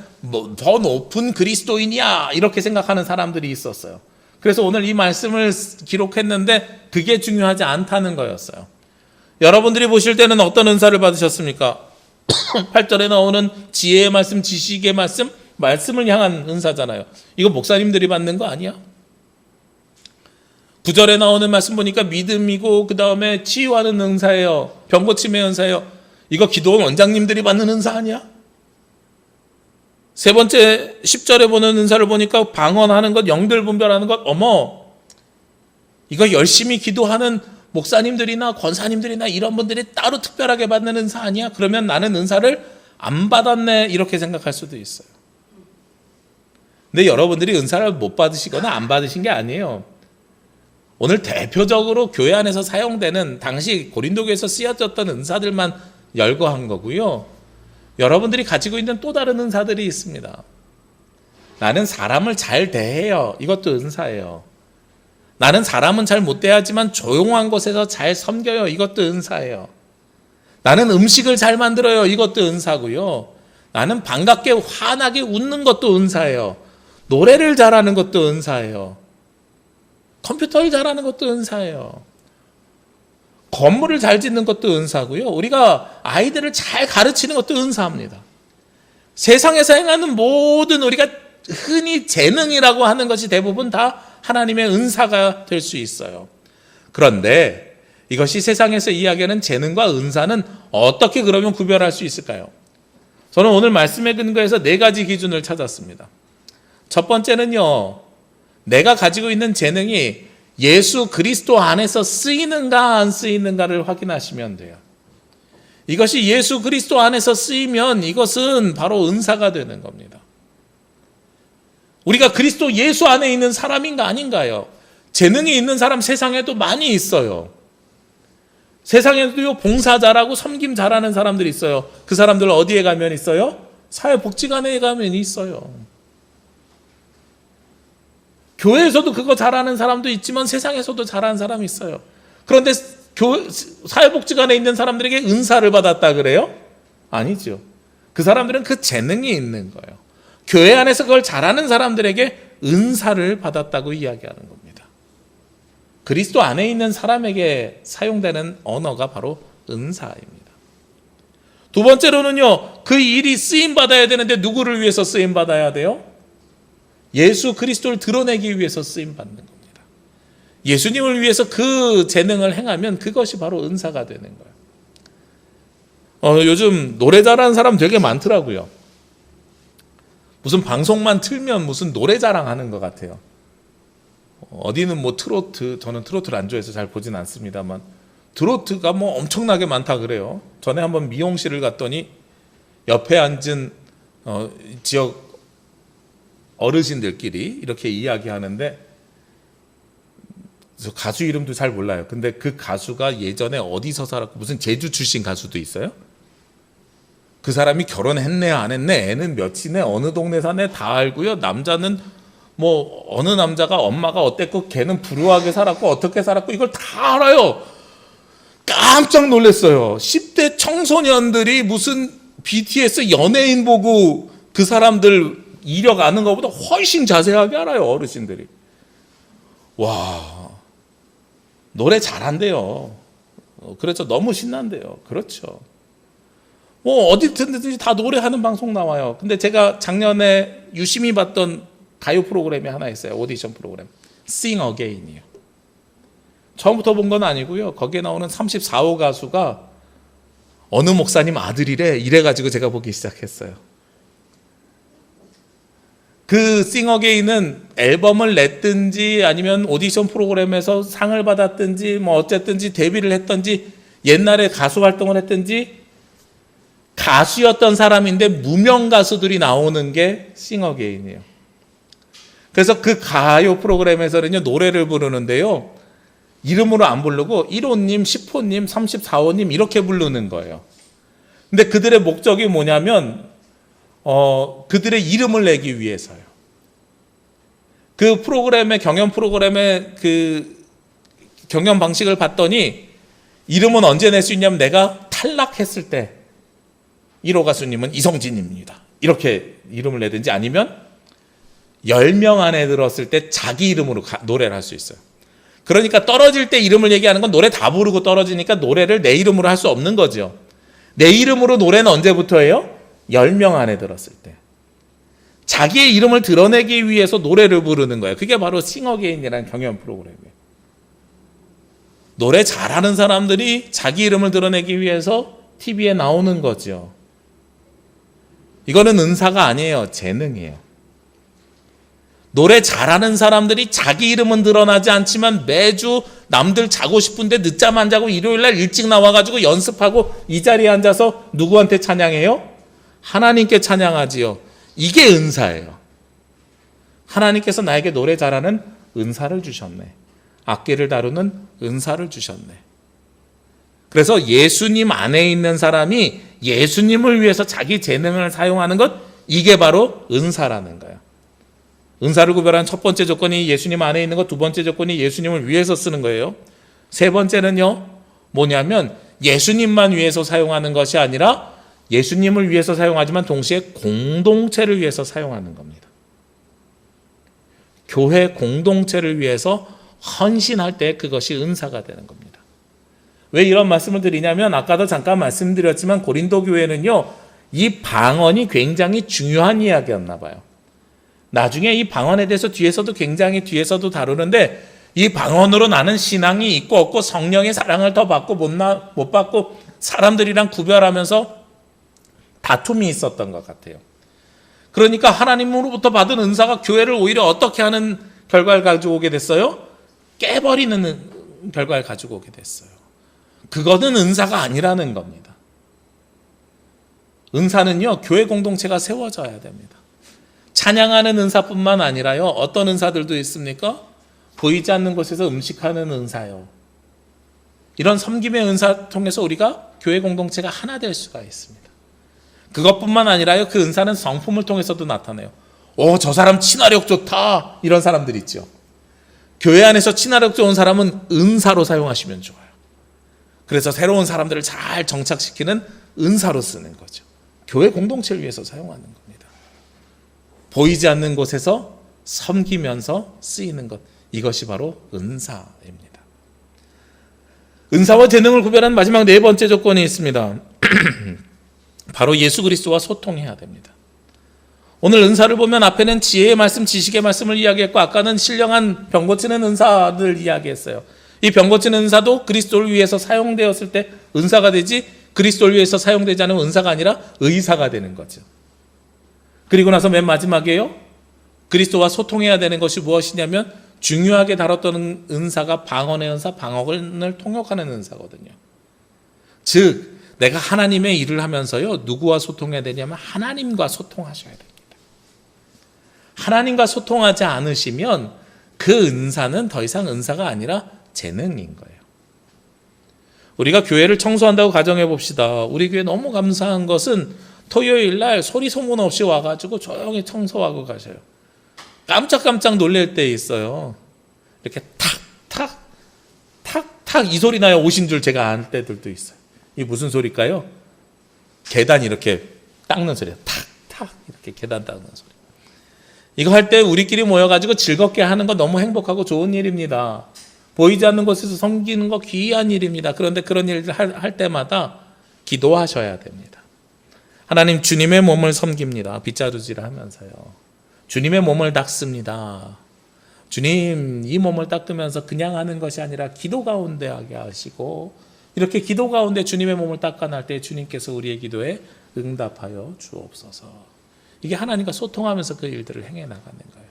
더 높은 그리스도인이야 이렇게 생각하는 사람들이 있었어요. 그래서 오늘 이 말씀을 기록했는데 그게 중요하지 않다는 거였어요. 여러분들이 보실 때는 어떤 은사를 받으셨습니까? 8절에 나오는 지혜의 말씀, 지식의 말씀, 말씀을 향한 은사잖아요. 이거 목사님들이 받는 거 아니야? 9절에 나오는 말씀 보니까 믿음이고 그 다음에 치유하는 은사예요. 병고침의 은사예요. 이거 기도원 원장님들이 받는 은사 아니야? 세 번째 10절에 보는 은사를 보니까 방언하는 것, 영들 분별하는 것, 어머 이거 열심히 기도하는 목사님들이나 권사님들이나 이런 분들이 따로 특별하게 받는 은사 아니야? 그러면 나는 은사를 안 받았네 이렇게 생각할 수도 있어요. 근데 여러분들이 은사를 못 받으시거나 안 받으신 게 아니에요. 오늘 대표적으로 교회 안에서 사용되는 당시 고린도교에서 쓰여졌던 은사들만 열거한 거고요. 여러분들이 가지고 있는 또 다른 은사들이 있습니다. 나는 사람을 잘 대해요. 이것도 은사예요. 나는 사람은 잘 못 대하지만 조용한 곳에서 잘 섬겨요. 이것도 은사예요. 나는 음식을 잘 만들어요. 이것도 은사고요. 나는 반갑게 환하게 웃는 것도 은사예요. 노래를 잘하는 것도 은사예요. 컴퓨터를 잘하는 것도 은사예요. 건물을 잘 짓는 것도 은사고요. 우리가 아이들을 잘 가르치는 것도 은사입니다. 세상에서 행하는 모든 우리가 흔히 재능이라고 하는 것이 대부분 다 하나님의 은사가 될 수 있어요. 그런데 이것이 세상에서 이야기하는 재능과 은사는 어떻게 그러면 구별할 수 있을까요? 저는 오늘 말씀에 근거해서 4가지 기준을 찾았습니다. 첫 번째는요, 내가 가지고 있는 재능이 예수 그리스도 안에서 쓰이는가 안 쓰이는가를 확인하시면 돼요. 이것이 예수 그리스도 안에서 쓰이면 이것은 바로 은사가 되는 겁니다. 우리가 그리스도 예수 안에 있는 사람인가 아닌가요? 재능이 있는 사람 세상에도 많이 있어요. 세상에도요, 봉사 잘하고 섬김 잘하는 사람들이 있어요. 그 사람들 어디에 가면 있어요? 사회복지관에 가면 있어요. 교회에서도 그거 잘하는 사람도 있지만 세상에서도 잘하는 사람이 있어요. 그런데 사회복지관에 있는 사람들에게 은사를 받았다 그래요? 아니죠. 그 사람들은 그 재능이 있는 거예요. 교회 안에서 그걸 잘하는 사람들에게 은사를 받았다고 이야기하는 겁니다. 그리스도 안에 있는 사람에게 사용되는 언어가 바로 은사입니다. 두 번째로는요, 그 일이 쓰임받아야 되는데 누구를 위해서 쓰임받아야 돼요? 예수 그리스도를 드러내기 위해서 쓰임받는 겁니다. 예수님을 위해서 그 재능을 행하면 그것이 바로 은사가 되는 거예요. 요즘 노래 잘하는 사람 되게 많더라고요. 무슨 방송만 틀면 무슨 노래 자랑하는 것 같아요. 어디는 뭐 트로트, 저는 트로트를 안 좋아해서 잘 보진 않습니다만 트로트가 뭐 엄청나게 많다 그래요. 전에 한번 미용실을 갔더니 옆에 앉은 지역 어르신들끼리 이렇게 이야기하는데, 저 가수 이름도 잘 몰라요. 근데 그 가수가 예전에 어디서 살았고 무슨 제주 출신 가수도 있어요. 그 사람이 결혼했네 안 했네, 애는 몇이네, 어느 동네 사네 다 알고요. 남자는 뭐 어느 남자가 엄마가 어땠고 걔는 불우하게 살았고 어떻게 살았고 이걸 다 알아요. 깜짝 놀랐어요. 10대 청소년들이 무슨 BTS 연예인 보고 그 사람들 이력 아는 것보다 훨씬 자세하게 알아요, 어르신들이. 와, 노래 잘한대요. 그렇죠. 너무 신난대요. 그렇죠. 뭐 어디 듣든지 다 노래하는 방송 나와요. 근데 제가 작년에 유심히 봤던 가요 프로그램이 하나 있어요. 오디션 프로그램. Sing Again이에요. 처음부터 본 건 아니고요. 거기에 나오는 34호 가수가 어느 목사님 아들이래. 이래가지고 제가 보기 시작했어요. 그 Sing Again은 앨범을 냈든지 아니면 오디션 프로그램에서 상을 받았든지 뭐 어쨌든지 데뷔를 했든지 옛날에 가수 활동을 했든지 가수였던 사람인데 무명 가수들이 나오는 게 Sing Again이에요. 그래서 그 가요 프로그램에서는요, 노래를 부르는데요, 이름으로 안 부르고 1호님, 10호님, 34호님 이렇게 부르는 거예요. 근데 그들의 목적이 뭐냐면 그들의 이름을 내기 위해서요. 그 프로그램의 경연 프로그램의 그 경연 방식을 봤더니 이름은 언제 낼 수 있냐면 내가 탈락했을 때 1호 가수님은 이성진입니다. 이렇게 이름을 내든지 아니면 10명 안에 들었을 때 자기 이름으로 노래를 할 수 있어요. 그러니까 떨어질 때 이름을 얘기하는 건 노래 다 부르고 떨어지니까 노래를 내 이름으로 할 수 없는 거죠. 내 이름으로 노래는 언제부터 해요? 10명 안에 들었을 때. 자기의 이름을 드러내기 위해서 노래를 부르는 거예요. 그게 바로 Sing Again이라는 경연 프로그램이에요. 노래 잘하는 사람들이 자기 이름을 드러내기 위해서 TV에 나오는 거죠. 이거는 은사가 아니에요. 재능이에요. 노래 잘하는 사람들이 자기 이름은 드러나지 않지만 매주 남들 자고 싶은데 늦잠 안 자고 일요일날 일찍 나와가지고 연습하고 이 자리에 앉아서 누구한테 찬양해요? 하나님께 찬양하지요. 이게 은사예요. 하나님께서 나에게 노래 잘하는 은사를 주셨네. 악기를 다루는 은사를 주셨네. 그래서 예수님 안에 있는 사람이 예수님을 위해서 자기 재능을 사용하는 것, 이게 바로 은사라는 거예요. 은사를 구별하는 첫 번째 조건이 예수님 안에 있는 것, 두 번째 조건이 예수님을 위해서 쓰는 거예요. 세 번째는요, 뭐냐면 예수님만 위해서 사용하는 것이 아니라 예수님을 위해서 사용하지만 동시에 공동체를 위해서 사용하는 겁니다. 교회 공동체를 위해서 헌신할 때 그것이 은사가 되는 겁니다. 왜 이런 말씀을 드리냐면 아까도 잠깐 말씀드렸지만 고린도 교회는요, 이 방언이 굉장히 중요한 이야기였나 봐요. 나중에 이 방언에 대해서 뒤에서도 굉장히 뒤에서도 다루는데 이 방언으로 나는 신앙이 있고 없고 성령의 사랑을 더 받고 못 받고 사람들이랑 구별하면서 다툼이 있었던 것 같아요. 그러니까 하나님으로부터 받은 은사가 교회를 오히려 어떻게 하는 결과를 가지고 오게 됐어요? 깨버리는 결과를 가지고 오게 됐어요. 그거는 은사가 아니라는 겁니다. 은사는요, 교회 공동체가 세워져야 됩니다. 찬양하는 은사뿐만 아니라요, 어떤 은사들도 있습니까? 보이지 않는 곳에서 음식하는 은사요. 이런 섬김의 은사 통해서 우리가 교회 공동체가 하나 될 수가 있습니다. 그것뿐만 아니라요, 그 은사는 성품을 통해서도 나타나요. 저 사람 친화력 좋다, 이런 사람들 있죠. 교회 안에서 친화력 좋은 사람은 은사로 사용하시면 좋아요. 그래서 새로운 사람들을 잘 정착시키는 은사로 쓰는 거죠. 교회 공동체를 위해서 사용하는 겁니다. 보이지 않는 곳에서 섬기면서 쓰이는 것, 이것이 바로 은사입니다. 은사와 재능을 구별하는 마지막 네 번째 조건이 있습니다. 바로 예수 그리스도와 소통해야 됩니다. 오늘 은사를 보면 앞에는 지혜의 말씀, 지식의 말씀을 이야기했고, 아까는 신령한 병 고치는 은사를 이야기했어요. 이 병 고치는 은사도 그리스도를 위해서 사용되었을 때 은사가 되지, 그리스도를 위해서 사용되지 않으면 은사가 아니라 의사가 되는 거죠. 그리고 나서 맨 마지막에요, 그리스도와 소통해야 되는 것이 무엇이냐면 중요하게 다뤘던 은사가 방언의 은사, 방언을 통역하는 은사거든요. 즉 내가 하나님의 일을 하면서요, 누구와 소통해야 되냐면 하나님과 소통하셔야 됩니다. 하나님과 소통하지 않으시면 그 은사는 더 이상 은사가 아니라 재능인 거예요. 우리가 교회를 청소한다고 가정해 봅시다. 우리 교회 너무 감사한 것은 토요일 날 소리 소문 없이 와가지고 조용히 청소하고 가셔요. 깜짝깜짝 놀랄 때 있어요. 이렇게 탁탁 탁탁 이 소리 나요. 오신 줄 제가 알 때들도 있어요. 이게 무슨 소리일까요? 계단 이렇게 닦는 소리예요. 탁탁 이렇게 계단 닦는 소리. 이거 할 때 우리끼리 모여가지고 즐겁게 하는 거 너무 행복하고 좋은 일입니다. 보이지 않는 곳에서 섬기는 거 귀한 일입니다. 그런데 그런 일을 할 때마다 기도하셔야 됩니다. 하나님, 주님의 몸을 섬깁니다. 빗자루질을 하면서요. 주님의 몸을 닦습니다. 주님, 이 몸을 닦으면서 그냥 하는 것이 아니라 기도 가운데 하게 하시고, 이렇게 기도 가운데 주님의 몸을 닦아낼 때 주님께서 우리의 기도에 응답하여 주옵소서. 이게 하나님과 소통하면서 그 일들을 행해 나가는 거예요.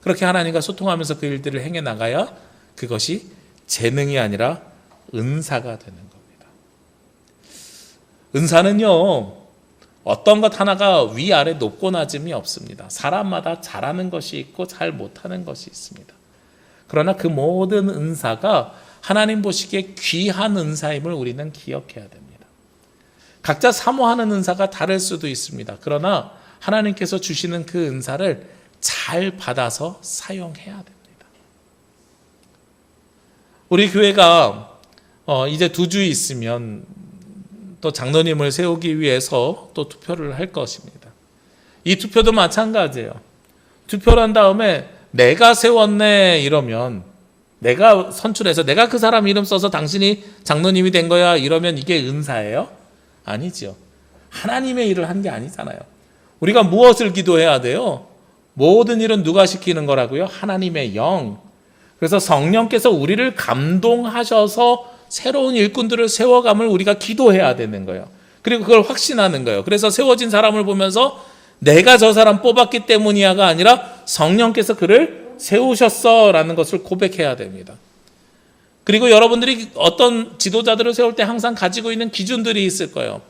그렇게 하나님과 소통하면서 그 일들을 행해 나가야 그것이 재능이 아니라 은사가 되는 겁니다. 은사는요, 어떤 것 하나가 위아래 높고 낮음이 없습니다. 사람마다 잘하는 것이 있고 잘 못하는 것이 있습니다. 그러나 그 모든 은사가 하나님 보시기에 귀한 은사임을 우리는 기억해야 됩니다. 각자 사모하는 은사가 다를 수도 있습니다. 그러나 하나님께서 주시는 그 은사를 잘 받아서 사용해야 됩니다. 우리 교회가 이제 2주 있으면 또 장로님을 세우기 위해서 또 투표를 할 것입니다. 이 투표도 마찬가지예요. 투표를 한 다음에 내가 세웠네 이러면, 내가 선출해서 내가 그 사람 이름 써서 당신이 장로님이 된 거야 이러면 이게 은사예요? 아니죠. 하나님의 일을 한 게 아니잖아요. 우리가 무엇을 기도해야 돼요? 모든 일은 누가 시키는 거라고요? 하나님의 영. 그래서 성령께서 우리를 감동하셔서 새로운 일꾼들을 세워감을 우리가 기도해야 되는 거예요. 그리고 그걸 확신하는 거예요. 그래서 세워진 사람을 보면서 내가 저 사람 뽑았기 때문이야가 아니라 성령께서 그를 세우셨어 라는 것을 고백해야 됩니다. 그리고 여러분들이 어떤 지도자들을 세울 때 항상 가지고 있는 기준들이 있을 거예요.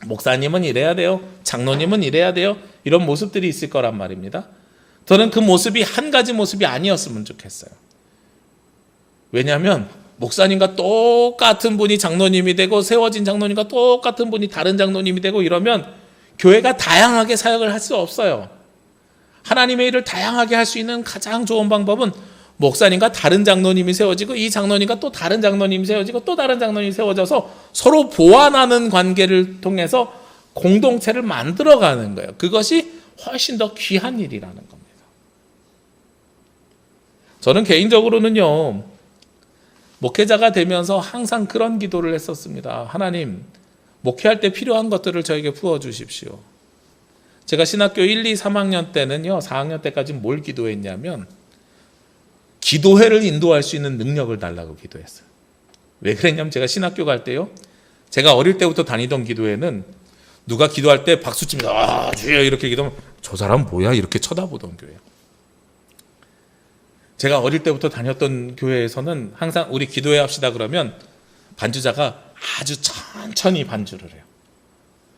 목사님은 이래야 돼요. 장로님은 이래야 돼요. 이런 모습들이 있을 거란 말입니다. 저는 그 모습이 한 가지 모습이 아니었으면 좋겠어요. 왜냐하면 목사님과 똑같은 분이 장로님이 되고 세워진 장로님과 똑같은 분이 다른 장로님이 되고 이러면 교회가 다양하게 사역을 할 수 없어요. 하나님의 일을 다양하게 할 수 있는 가장 좋은 방법은 목사님과 다른 장로님이 세워지고 이 장로님과 또 다른 장로님이 세워지고 또 다른 장로님이 세워져서 서로 보완하는 관계를 통해서 공동체를 만들어가는 거예요. 그것이 훨씬 더 귀한 일이라는 겁니다. 저는 개인적으로는요, 목회자가 되면서 항상 그런 기도를 했었습니다. 하나님, 목회할 때 필요한 것들을 저에게 부어주십시오. 제가 신학교 1, 2, 3학년 때는요, 4학년 때까지 뭘 기도했냐면 기도회를 인도할 수 있는 능력을 달라고 기도했어요. 왜 그랬냐면 제가 신학교 갈 때요, 제가 어릴 때부터 다니던 기도회는 누가 기도할 때 박수 치면서 아 주여 이렇게 기도하면 저 사람 뭐야 이렇게 쳐다보던 교회예요. 제가 어릴 때부터 다녔던 교회에서는 항상 우리 기도회 합시다 그러면 반주자가 아주 천천히 반주를 해요.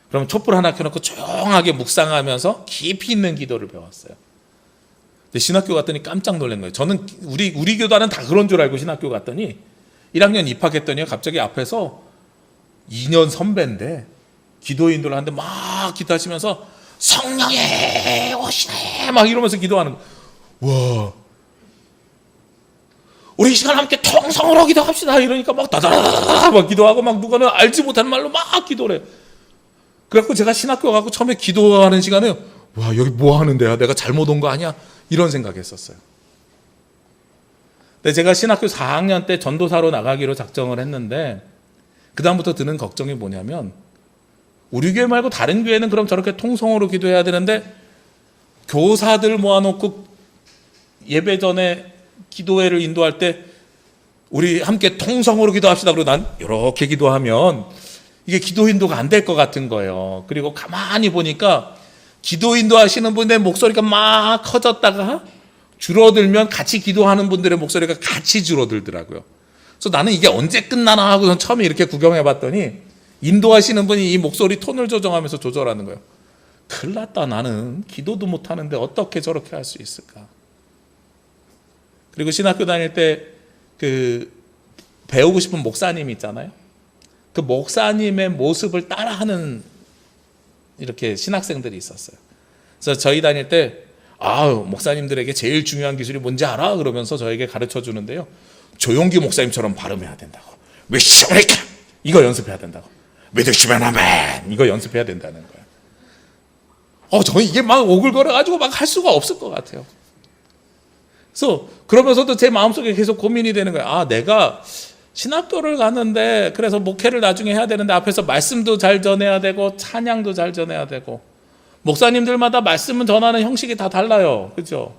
그럼 촛불 하나 켜놓고 조용하게 묵상하면서 깊이 있는 기도를 배웠어요. 근데 신학교 갔더니 깜짝 놀란 거예요. 저는 우리 교단은 다 그런 줄 알고 신학교 갔더니 1학년 입학했더니 갑자기 앞에서 2년 선배인데 기도 인도를 하는데 막 기도하시면서 성령이 오시네 막 이러면서 기도하는 거예요. 와, 우리 이 시간 함께 통성으로 기도합시다 이러니까 막 다다다다 막 기도하고 막 누가는 알지 못하는 말로 막 기도를 해요. 그래갖고 제가 신학교 가고 처음에 기도하는 시간에 와 여기 뭐 하는 데야, 내가 잘못 온 거 아니야, 이런 생각했었어요. 근데 제가 신학교 4학년 때 전도사로 나가기로 작정을 했는데 그 다음부터 드는 걱정이 뭐냐면 우리 교회 말고 다른 교회는 그럼 저렇게 통성으로 기도해야 되는데 교사들 모아놓고 예배 전에 기도회를 인도할 때 우리 함께 통성으로 기도합시다 그러고 난 이렇게 기도하면 이게 기도 인도가 안 될 것 같은 거예요. 그리고 가만히 보니까 기도 인도하시는 분들의 목소리가 막 커졌다가 줄어들면 같이 기도하는 분들의 목소리가 같이 줄어들더라고요. 그래서 나는 이게 언제 끝나나 하고 처음에 이렇게 구경해 봤더니 인도하시는 분이 이 목소리 톤을 조정하면서 조절하는 거예요. 큰일 났다, 나는 기도도 못하는데 어떻게 저렇게 할 수 있을까. 그리고 신학교 다닐 때 그 배우고 싶은 목사님 있잖아요. 그 목사님의 모습을 따라하는 이렇게 신학생들이 있었어요. 그래서 저희 다닐 때 목사님들에게 제일 중요한 기술이 뭔지 알아? 그러면서 저에게 가르쳐 주는데요, 조용기 목사님처럼 발음해야 된다고, 믿으시오니까 이거 연습해야 된다고, 믿으시면 아멘 이거 연습해야 된다는 거예요. 저는 이게 막 오글거려가지고 막 할 수가 없을 것 같아요. 그래서 그러면서도 제 마음속에 계속 고민이 되는 거예요. 내가 신학교를 갔는데 그래서 목회를 나중에 해야 되는데 앞에서 말씀도 잘 전해야 되고 찬양도 잘 전해야 되고 목사님들마다 말씀을 전하는 형식이 다 달라요. 그렇죠?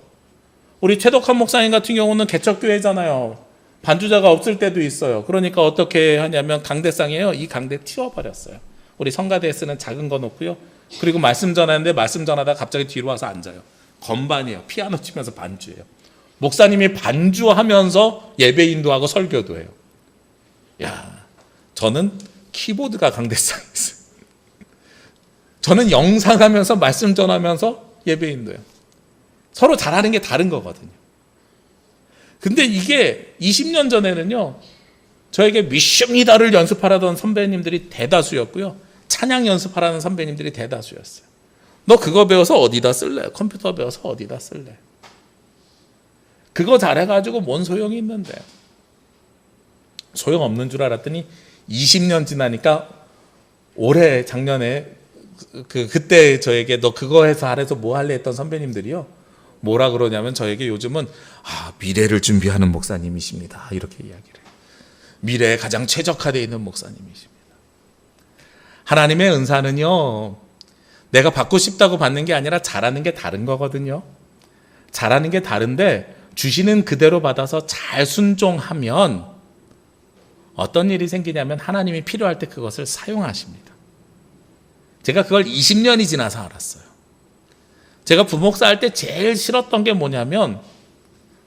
우리 최덕한 목사님 같은 경우는 개척교회잖아요. 반주자가 없을 때도 있어요. 그러니까 어떻게 하냐면 강대상이에요. 이 강대 튀어버렸어요. 우리 성가대에 쓰는 작은 거 놓고요. 그리고 말씀 전하는데 말씀 전하다가 갑자기 뒤로 와서 앉아요. 건반이에요. 피아노 치면서 반주예요. 목사님이 반주하면서 예배 인도하고 설교도 해요. 저는 키보드가 강대상이었어요. 저는 영상하면서 말씀 전하면서 예배 인도해요. 서로 잘하는 게 다른 거거든요. 근데 이게 20년 전에는요, 저에게 믿습니다를 연습하라던 선배님들이 대다수였고요, 찬양 연습하라는 선배님들이 대다수였어요. 너 그거 배워서 어디다 쓸래? 컴퓨터 배워서 어디다 쓸래? 그거 잘해가지고 뭔 소용이 있는데. 소용없는 줄 알았더니 20년 지나니까 올해 작년에 그때 저에게 너 그거 해서 하래서 뭐 할래 했던 선배님들이요, 뭐라 그러냐면 저에게 요즘은 미래를 준비하는 목사님이십니다 이렇게 이야기를 해요. 미래에 가장 최적화되어 있는 목사님이십니다. 하나님의 은사는요, 내가 받고 싶다고 받는 게 아니라 잘하는 게 다른 거거든요. 잘하는 게 다른데 주시는 그대로 받아서 잘 순종하면 어떤 일이 생기냐면 하나님이 필요할 때 그것을 사용하십니다. 제가 그걸 20년이 지나서 알았어요. 제가 부목사 할 때 제일 싫었던 게 뭐냐면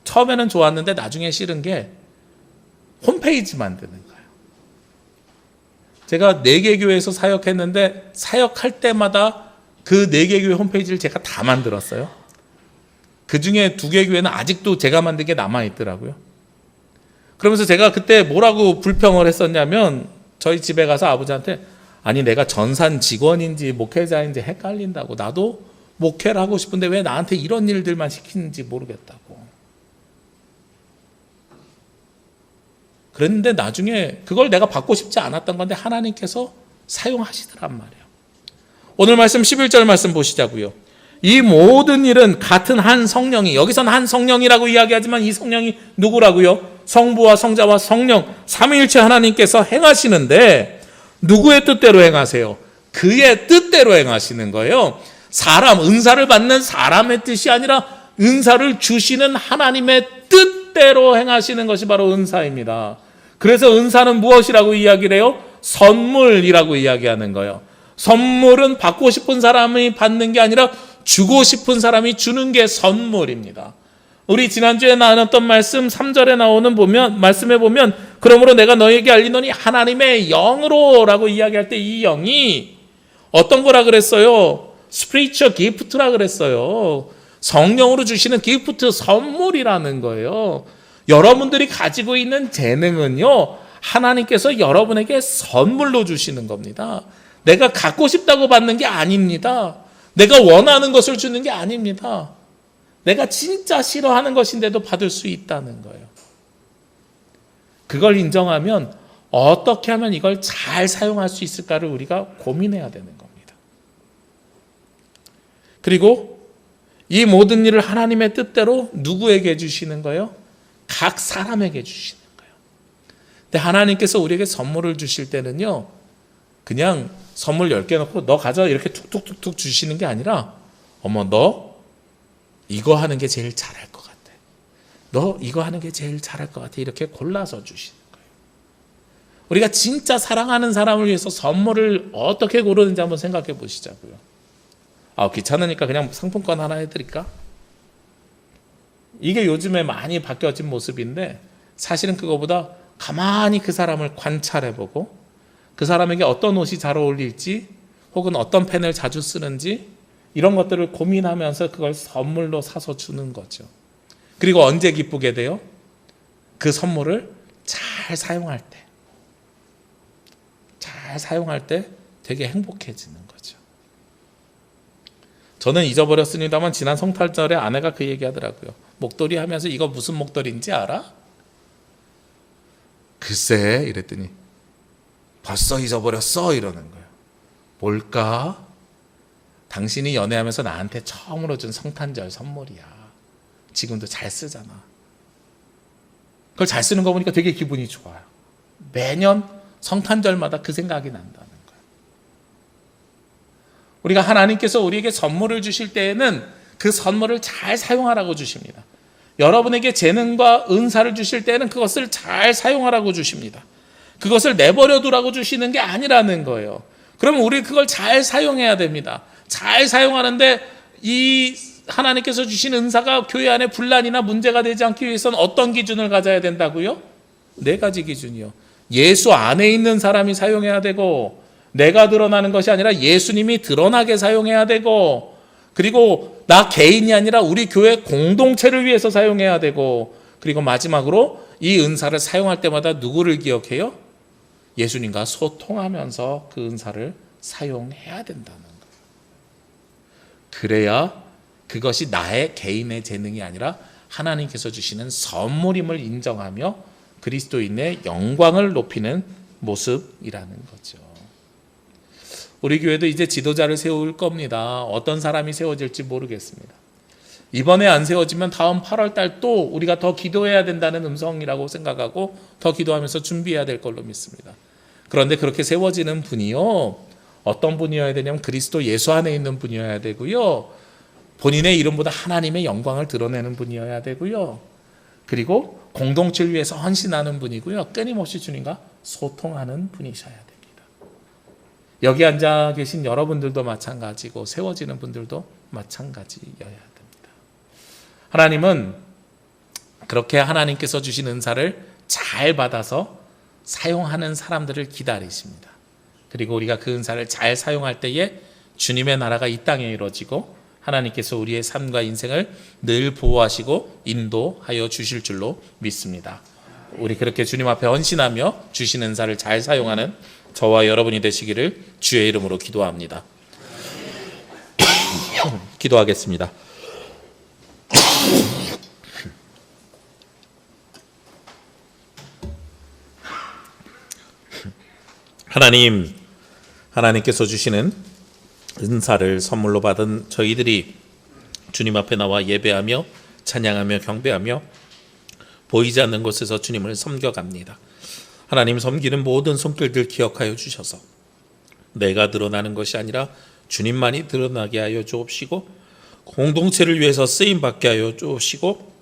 처음에는 좋았는데 나중에 싫은 게 홈페이지 만드는 거예요. 제가 4개 교회에서 사역했는데 사역할 때마다 그 4개 교회 홈페이지를 제가 다 만들었어요. 그 중에 2개 교회는 아직도 제가 만든 게 남아있더라고요. 그러면서 제가 그때 뭐라고 불평을 했었냐면 저희 집에 가서 아버지한테 내가 전산 직원인지 목회자인지 헷갈린다고, 나도 목회를 하고 싶은데 왜 나한테 이런 일들만 시키는지 모르겠다고. 그랬는데 나중에 그걸 내가 받고 싶지 않았던 건데 하나님께서 사용하시더란 말이에요. 오늘 말씀 11절 말씀 보시자고요. 이 모든 일은 같은 한 성령이, 여기서는 한 성령이라고 이야기하지만 이 성령이 누구라고요? 성부와 성자와 성령 삼위일체 하나님께서 행하시는데 누구의 뜻대로 행하세요? 그의 뜻대로 행하시는 거예요. 은사를 받는 사람의 뜻이 아니라 은사를 주시는 하나님의 뜻 뜻대로 행하시는 것이 바로 은사입니다. 그래서 은사는 무엇이라고 이야기를 해요? 선물이라고 이야기하는 거예요. 선물은 받고 싶은 사람이 받는 게 아니라 주고 싶은 사람이 주는 게 선물입니다. 우리 지난주에 나눴던 말씀 3절에 나오는 말씀에 보면 그러므로 내가 너에게 알리노니 하나님의 영으로 라고 이야기할 때 이 영이 어떤 거라 그랬어요? spiritual gift라 그랬어요. 성령으로 주시는 기프트, 선물이라는 거예요. 여러분들이 가지고 있는 재능은요, 하나님께서 여러분에게 선물로 주시는 겁니다. 내가 갖고 싶다고 받는 게 아닙니다. 내가 원하는 것을 주는 게 아닙니다. 내가 진짜 싫어하는 것인데도 받을 수 있다는 거예요. 그걸 인정하면 어떻게 하면 이걸 잘 사용할 수 있을까를 우리가 고민해야 되는 겁니다. 그리고 이 모든 일을 하나님의 뜻대로 누구에게 주시는 거예요? 각 사람에게 주시는 거예요. 근데 하나님께서 우리에게 선물을 주실 때는요, 그냥 선물 10개 넣고 너 가져 이렇게 툭툭툭툭 주시는 게 아니라 어머 너 이거 하는 게 제일 잘할 것 같아. 너 이거 하는 게 제일 잘할 것 같아. 이렇게 골라서 주시는 거예요. 우리가 진짜 사랑하는 사람을 위해서 선물을 어떻게 고르는지 한번 생각해 보시자고요. 귀찮으니까 그냥 상품권 하나 해드릴까? 이게 요즘에 많이 바뀌어진 모습인데 사실은 그거보다 가만히 그 사람을 관찰해보고 그 사람에게 어떤 옷이 잘 어울릴지 혹은 어떤 펜을 자주 쓰는지 이런 것들을 고민하면서 그걸 선물로 사서 주는 거죠. 그리고 언제 기쁘게 돼요? 그 선물을 잘 사용할 때. 잘 사용할 때 되게 행복해지는 거죠. 저는 잊어버렸습니다만 지난 성탄절에 아내가 그 얘기하더라고요. 목도리 하면서 이거 무슨 목도리인지 알아? 글쎄 이랬더니 벌써 잊어버렸어 이러는 거예요. 뭘까? 당신이 연애하면서 나한테 처음으로 준 성탄절 선물이야. 지금도 잘 쓰잖아. 그걸 잘 쓰는 거 보니까 되게 기분이 좋아요. 매년 성탄절마다 그 생각이 난다는 거예요. 우리가 하나님께서 우리에게 선물을 주실 때에는 그 선물을 잘 사용하라고 주십니다. 여러분에게 재능과 은사를 주실 때는 그것을 잘 사용하라고 주십니다. 그것을 내버려 두라고 주시는 게 아니라는 거예요. 그러면 우리 그걸 잘 사용해야 됩니다. 잘 사용하는데 이 하나님께서 주신 은사가 교회 안에 분란이나 문제가 되지 않기 위해서는 어떤 기준을 가져야 된다고요? 4가지 기준이요. 예수 안에 있는 사람이 사용해야 되고, 내가 드러나는 것이 아니라 예수님이 드러나게 사용해야 되고, 그리고 나 개인이 아니라 우리 교회 공동체를 위해서 사용해야 되고, 그리고 마지막으로 이 은사를 사용할 때마다 누구를 기억해요? 예수님과 소통하면서 그 은사를 사용해야 된다는 거예요. 그래야 그것이 나의 개인의 재능이 아니라 하나님께서 주시는 선물임을 인정하며 그리스도인의 영광을 높이는 모습이라는 거죠. 우리 교회도 이제 지도자를 세울 겁니다. 어떤 사람이 세워질지 모르겠습니다. 이번에 안 세워지면 다음 8월 달 또 우리가 더 기도해야 된다는 음성이라고 생각하고 더 기도하면서 준비해야 될 걸로 믿습니다. 그런데 그렇게 세워지는 분이요, 어떤 분이어야 되냐면 그리스도 예수 안에 있는 분이어야 되고요, 본인의 이름보다 하나님의 영광을 드러내는 분이어야 되고요, 그리고 공동체를 위해서 헌신하는 분이고요, 끊임없이 주님과 소통하는 분이셔야 됩니다. 여기 앉아 계신 여러분들도 마찬가지고 세워지는 분들도 마찬가지여야 됩니다. 하나님은 그렇게 하나님께서 주신 은사를 잘 받아서 사용하는 사람들을 기다리십니다. 그리고 우리가 그 은사를 잘 사용할 때에 주님의 나라가 이 땅에 이루어지고 하나님께서 우리의 삶과 인생을 늘 보호하시고 인도하여 주실 줄로 믿습니다. 우리 그렇게 주님 앞에 헌신하며 주신 은사를 잘 사용하는 저와 여러분이 되시기를 주의 이름으로 기도합니다. 기도하겠습니다. 하나님께서 주시는 은사를 선물로 받은 저희들이 주님 앞에 나와 예배하며 찬양하며 경배하며 보이지 않는 곳에서 주님을 섬겨갑니다. 하나님, 섬기는 모든 손길들 기억하여 주셔서 내가 드러나는 것이 아니라 주님만이 드러나게 하여 주옵시고 공동체를 위해서 쓰임받게 하여 주옵시고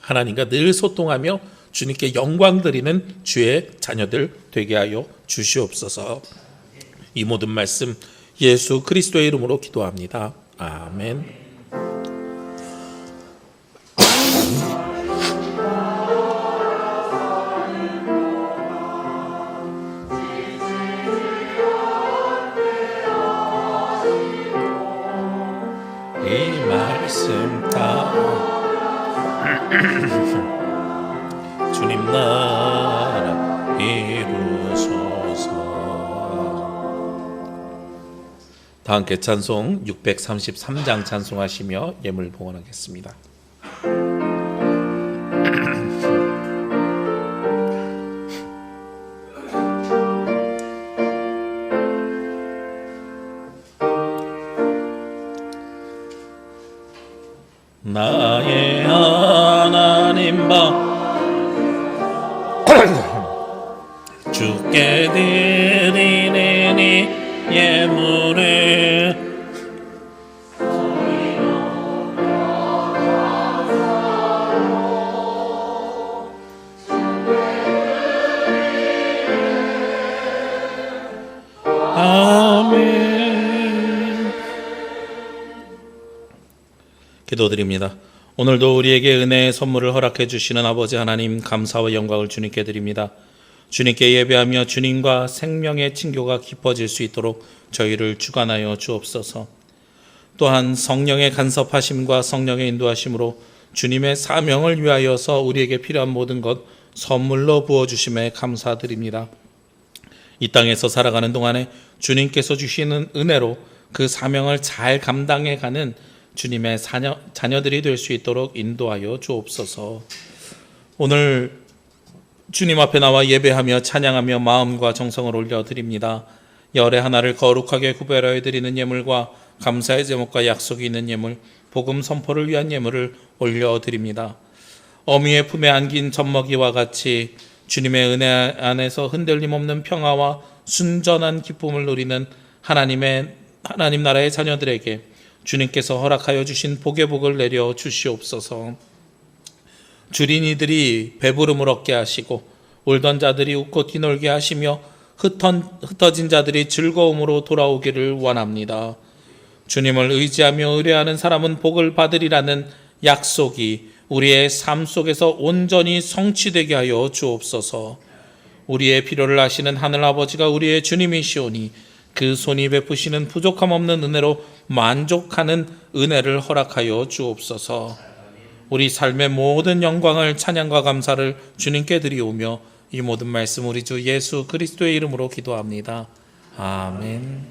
하나님과 늘 소통하며 주님께 영광 드리는 주의 자녀들 되게 하여 주시옵소서. 이 모든 말씀 예수 그리스도의 이름으로 기도합니다. 아멘. 이 말씀 다 주님 나라 이루소서. 다 함께 찬송 633장 찬송하시며 예물 봉헌하겠습니다. 나의 하나님 바 주께 드리는 이 예물을 아멘. 기도드립니다. 오늘도 우리에게 은혜의 선물을 허락해 주시는 아버지 하나님, 감사와 영광을 주님께 드립니다. 주님께 예배하며 주님과 생명의 친교가 깊어질 수 있도록 저희를 주관하여 주옵소서. 또한 성령의 간섭하심과 성령의 인도하심으로 주님의 사명을 위하여서 우리에게 필요한 모든 것 선물로 부어주심에 감사드립니다. 이 땅에서 살아가는 동안에 주님께서 주시는 은혜로 그 사명을 잘 감당해가는 주님의 자녀들이 될 수 있도록 인도하여 주옵소서. 오늘 주님 앞에 나와 예배하며 찬양하며 마음과 정성을 올려드립니다. 열의 하나를 거룩하게 구별하여 드리는 예물과 감사의 제목과 약속이 있는 예물, 복음 선포를 위한 예물을 올려드립니다. 어미의 품에 안긴 젖먹이와 같이 주님의 은혜 안에서 흔들림 없는 평화와 순전한 기쁨을 누리는 하나님 나라의 자녀들에게 주님께서 허락하여 주신 복의 복을 내려 주시옵소서. 줄인 이들이 배부름을 얻게 하시고 울던 자들이 웃고 뛰놀게 하시며 흩어진 자들이 즐거움으로 돌아오기를 원합니다. 주님을 의지하며 의뢰하는 사람은 복을 받으리라는 약속이 우리의 삶 속에서 온전히 성취되게 하여 주옵소서. 우리의 필요를 아시는 하늘아버지가 우리의 주님이시오니 그 손이 베푸시는 부족함 없는 은혜로 만족하는 은혜를 허락하여 주옵소서. 우리 삶의 모든 영광을 찬양과 감사를 주님께 드리오며 이 모든 말씀 우리 주 예수 그리스도의 이름으로 기도합니다. 아멘.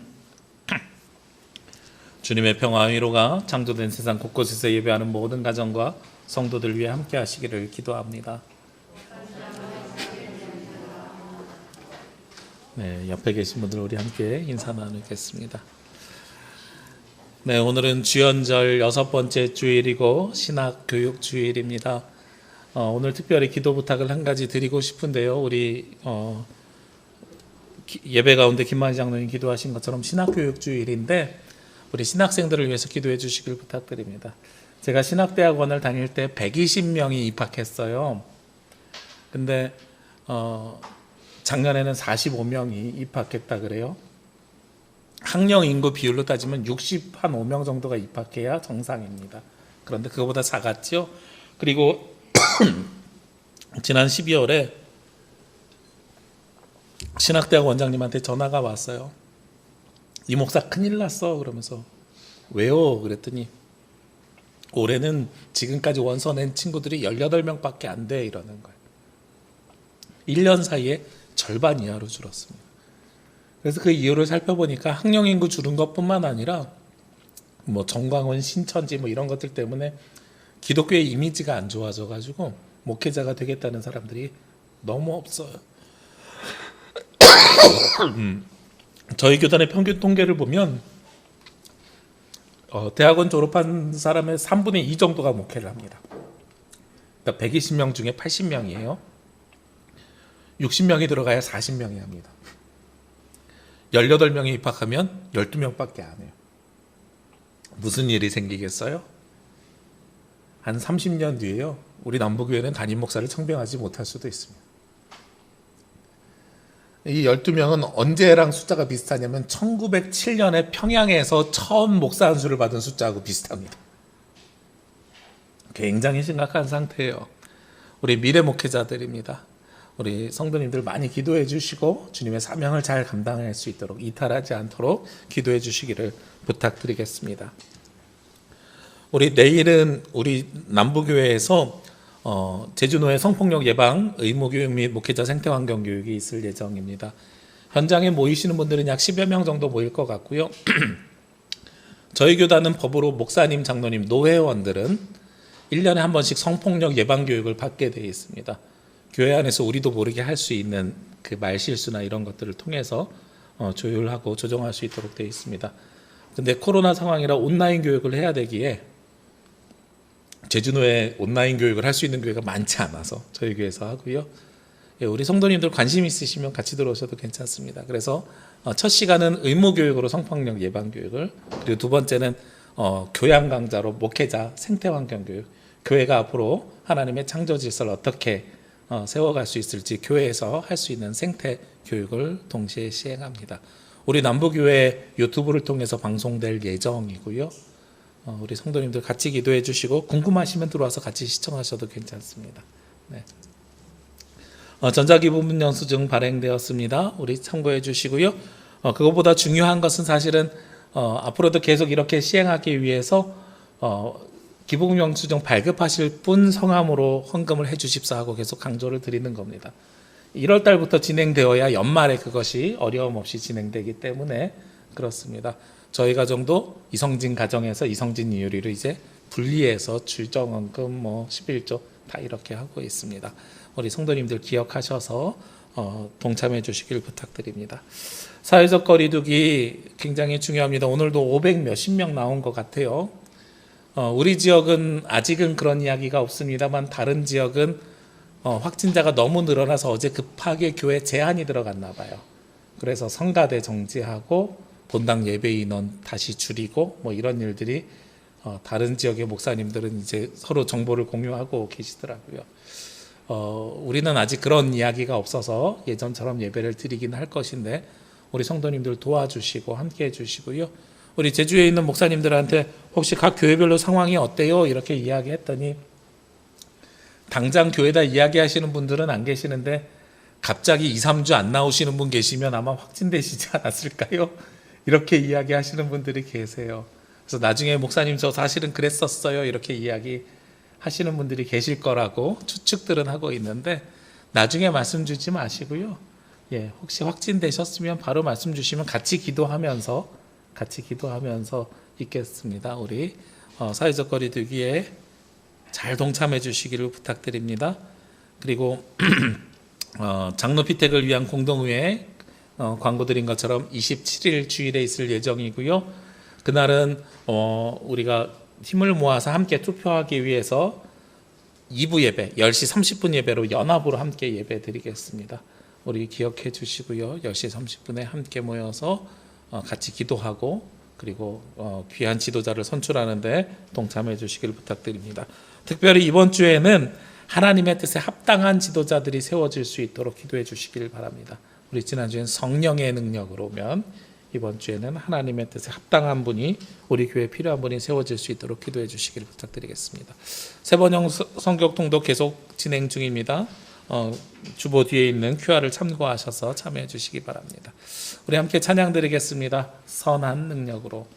주님의 평화와 위로가 창조된 세상 곳곳에서 예배하는 모든 가정과 성도들 위해 함께 하시기를 기도합니다. 네, 옆에 계신 분들 우리 함께 인사 나누겠습니다. 네, 오늘은 주연절 6번째 주일이고 신학교육 주일입니다. 오늘 특별히 기도 부탁을 한 가지 드리고 싶은데요. 우리 예배 가운데 김만희 장로님 기도하신 것처럼 신학교육 주일인데 우리 신학생들을 위해서 기도해 주시길 부탁드립니다. 제가 신학대학원을 다닐 때 120명이 입학했어요. 근데 작년에는 45명이 입학했다 그래요. 학령 인구 비율로 따지면 65명 정도가 입학해야 정상입니다. 그런데 그거보다 작았죠. 그리고 지난 12월에 신학대학 원장님한테 전화가 왔어요. 이 목사 큰일 났어 그러면서 왜요? 그랬더니 올해는 지금까지 원서 낸 친구들이 18명밖에 안 돼 이러는 거예요. 1년 사이에 절반 이하로 줄었습니다. 그래서 그 이유를 살펴보니까 학령 인구 줄은 것뿐만 아니라 뭐 정광훈, 신천지 뭐 이런 것들 때문에 기독교의 이미지가 안 좋아져 가지고 목회자가 되겠다는 사람들이 너무 없어요. 저희 교단의 평균 통계를 보면 대학원 졸업한 사람의 3분의 2 정도가 목회를 합니다. 그러니까 120명 중에 80명이에요. 60명이 들어가야 40명이 합니다. 18명이 입학하면 12명밖에 안 해요. 무슨 일이 생기겠어요? 한 30년 뒤에요, 우리 남부교회는 담임 목사를 청빙하지 못할 수도 있습니다. 이 12명은 언제랑 숫자가 비슷하냐면 1907년에 평양에서 처음 목사 안수를 받은 숫자하고 비슷합니다. 굉장히 심각한 상태예요. 우리 미래 목회자들입니다. 우리 성도님들 많이 기도해 주시고 주님의 사명을 잘 감당할 수 있도록, 이탈하지 않도록 기도해 주시기를 부탁드리겠습니다. 우리 내일은 우리 남부교회에서 제주노예 성폭력 예방 의무교육 및 목회자 생태환경 교육이 있을 예정입니다. 현장에 모이시는 분들은 약 10여 명 정도 모일 것 같고요. 저희 교단은 법으로 목사님, 장로님, 노회원들은 1년에 한 번씩 성폭력 예방 교육을 받게 되어 있습니다. 교회 안에서 우리도 모르게 할 수 있는 그 말실수나 이런 것들을 통해서 조율하고 조정할 수 있도록 되어 있습니다. 근데 코로나 상황이라 온라인 교육을 해야 되기에 제주노에 온라인 교육을 할 수 있는 교회가 많지 않아서 저희 교회에서 하고요. 우리 성도님들 관심 있으시면 같이 들어오셔도 괜찮습니다. 그래서 첫 시간은 의무 교육으로 성폭력 예방 교육을, 그리고 두 번째는 교양 강좌로 목회자 생태환경 교육, 교회가 앞으로 하나님의 창조 질서를 어떻게 세워갈 수 있을지 교회에서 할 수 있는 생태 교육을 동시에 시행합니다. 우리 남부교회 유튜브를 통해서 방송될 예정이고요. 우리 성도님들 같이 기도해 주시고 궁금하시면 들어와서 같이 시청하셔도 괜찮습니다. 네. 전자기부문 영수증 발행되었습니다. 우리 참고해 주시고요. 그것보다 중요한 것은 사실은 앞으로도 계속 이렇게 시행하기 위해서 기부금 영수증 발급하실 분 성함으로 헌금을 해 주십사 하고 계속 강조를 드리는 겁니다. 1월 달부터 진행되어야 연말에 그것이 어려움 없이 진행되기 때문에 그렇습니다. 저희 가정도 이성진 가정에서 이성진 이유리를 이제 분리해서 출정헌금 11조 다 이렇게 하고 있습니다. 우리 성도님들 기억하셔서 동참해 주시길 부탁드립니다. 사회적 거리두기 굉장히 중요합니다. 오늘도 500 몇십 명 나온 것 같아요. 우리 지역은 아직은 그런 이야기가 없습니다만 다른 지역은 확진자가 너무 늘어나서 어제 급하게 교회 제한이 들어갔나 봐요. 그래서 성가대 정지하고 본당 예배 인원 다시 줄이고 이런 일들이 다른 지역의 목사님들은 이제 서로 정보를 공유하고 계시더라고요. 우리는 아직 그런 이야기가 없어서 예전처럼 예배를 드리긴 할 것인데 우리 성도님들 도와주시고 함께 해주시고요. 우리 제주에 있는 목사님들한테 혹시 각 교회별로 상황이 어때요? 이렇게 이야기했더니 당장 교회다 이야기하시는 분들은 안 계시는데 갑자기 2, 3주 안 나오시는 분 계시면 아마 확진되시지 않았을까요? 이렇게 이야기하시는 분들이 계세요. 그래서 나중에 목사님 저 사실은 그랬었어요 이렇게 이야기하시는 분들이 계실 거라고 추측들은 하고 있는데 나중에 말씀 주지 마시고요. 혹시 확진되셨으면 바로 말씀 주시면 같이 기도하면서 있겠습니다. 우리 사회적 거리두기에 잘 동참해 주시기를 부탁드립니다. 그리고 장로 피택을 위한 공동의회 광고 드린 것처럼 27일 주일에 있을 예정이고요. 그날은 우리가 힘을 모아서 함께 투표하기 위해서 2부 예배 10시 30분 예배로 연합으로 함께 예배 드리겠습니다. 우리 기억해 주시고요. 10시 30분에 함께 모여서 같이 기도하고 그리고 귀한 지도자를 선출하는데 동참해 주시길 부탁드립니다. 특별히 이번 주에는 하나님의 뜻에 합당한 지도자들이 세워질 수 있도록 기도해 주시길 바랍니다. 우리 지난주에는 성령의 능력으로면 이번 주에는 하나님의 뜻에 합당한 분이 우리 교회에 필요한 분이 세워질 수 있도록 기도해 주시기를 부탁드리겠습니다. 세번형 성격통도 계속 진행 중입니다. 주보 뒤에 있는 QR을 참고하셔서 참여해 주시기 바랍니다. 우리 함께 찬양 드리겠습니다. 선한 능력으로.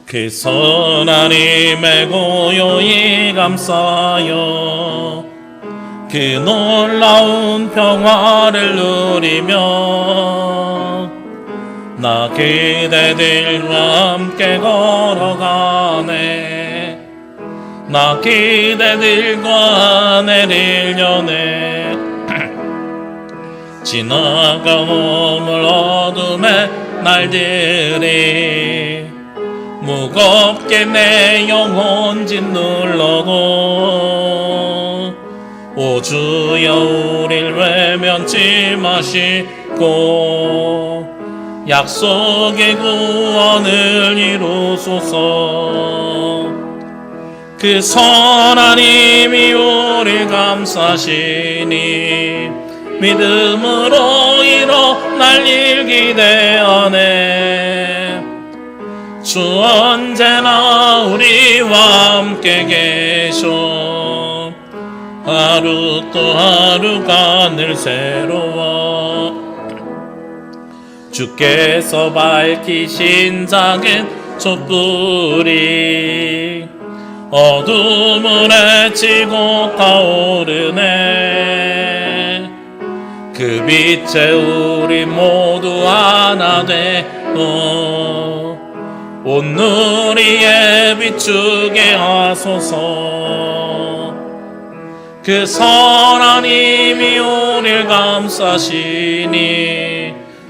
그 선한 힘에 고요히 감싸여 그 놀라운 평화를 누리며 나 그대들과 함께 걸어가네. 나 그대들과 내를 여네. 지나가 머물 어둠의 날들이 무겁게 내 영혼 짓눌러도 오 주여 우릴 외면치 마시고 약속의 구원을 이루소서. 그 선한 힘이 우릴 감싸시니 믿음으로 일어날 일 기대하네. 주 언제나 우리와 함께 계셔. 하루 또 하루가 늘 새로워. 주께서 밝히신 작은 촛불이 어둠을 헤치고 타오르네. 그 빛에 우리 모두 하나 되어 온누리에 비추게 하소서. 그 선한 힘이 우릴 감싸시니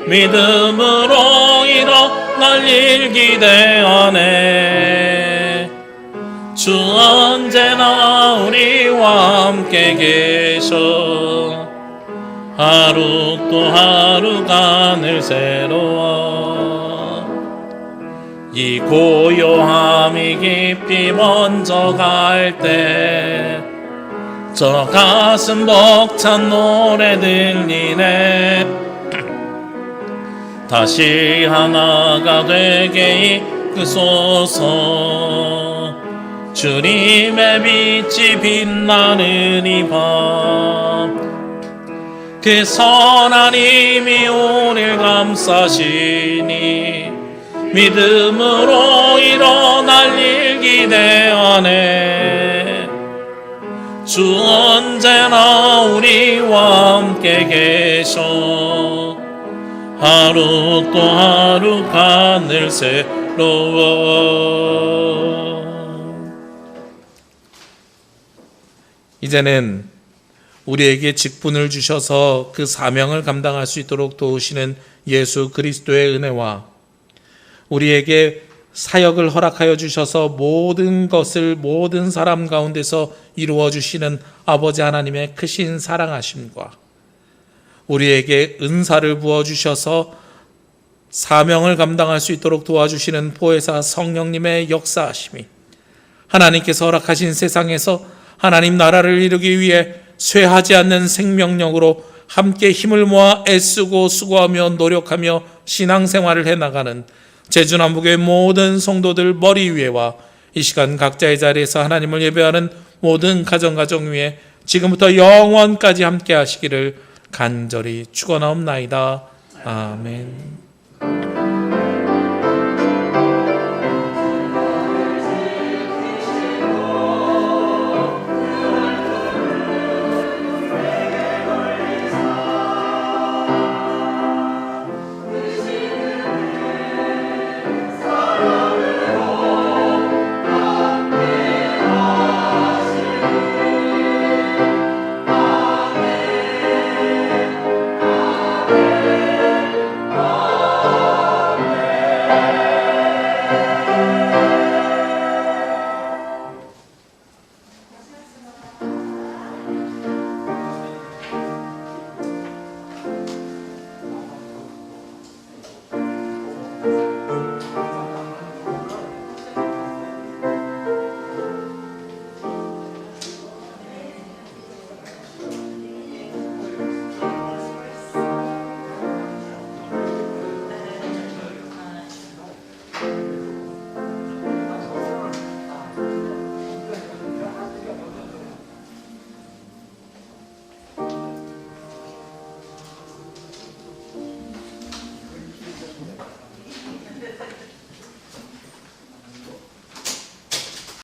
믿음으로 일어날 일 기대하네. 주 언제나 우리와 함께 계셔. 하루 또 하루가 늘 새로워. 이 고요함이 깊이 먼저 갈 때 저 가슴 벅찬 노래 들리네. 다시 하나가 되게 이끄소서. 주님의 빛이 빛나는 이 밤. 그 선한 힘이 우릴 감싸시니 믿음으로 일어날 일 기대하네. 주 언제나 우리와 함께 계셔. 하루 또 하루가 늘 새로워. 이제는 우리에게 직분을 주셔서 그 사명을 감당할 수 있도록 도우시는 예수 그리스도의 은혜와 우리에게 사역을 허락하여 주셔서 모든 것을 모든 사람 가운데서 이루어 주시는 아버지 하나님의 크신 사랑하심과 우리에게 은사를 부어 주셔서 사명을 감당할 수 있도록 도와주시는 보혜사 성령님의 역사하심이 하나님께서 허락하신 세상에서 하나님 나라를 이루기 위해 쇠하지 않는 생명력으로 함께 힘을 모아 애쓰고 수고하며 노력하며 신앙생활을 해나가는 제주남북의 모든 성도들 머리 위에와 이 시간 각자의 자리에서 하나님을 예배하는 모든 가정 위에 지금부터 영원까지 함께 하시기를 간절히 축원하옵나이다. 아멘.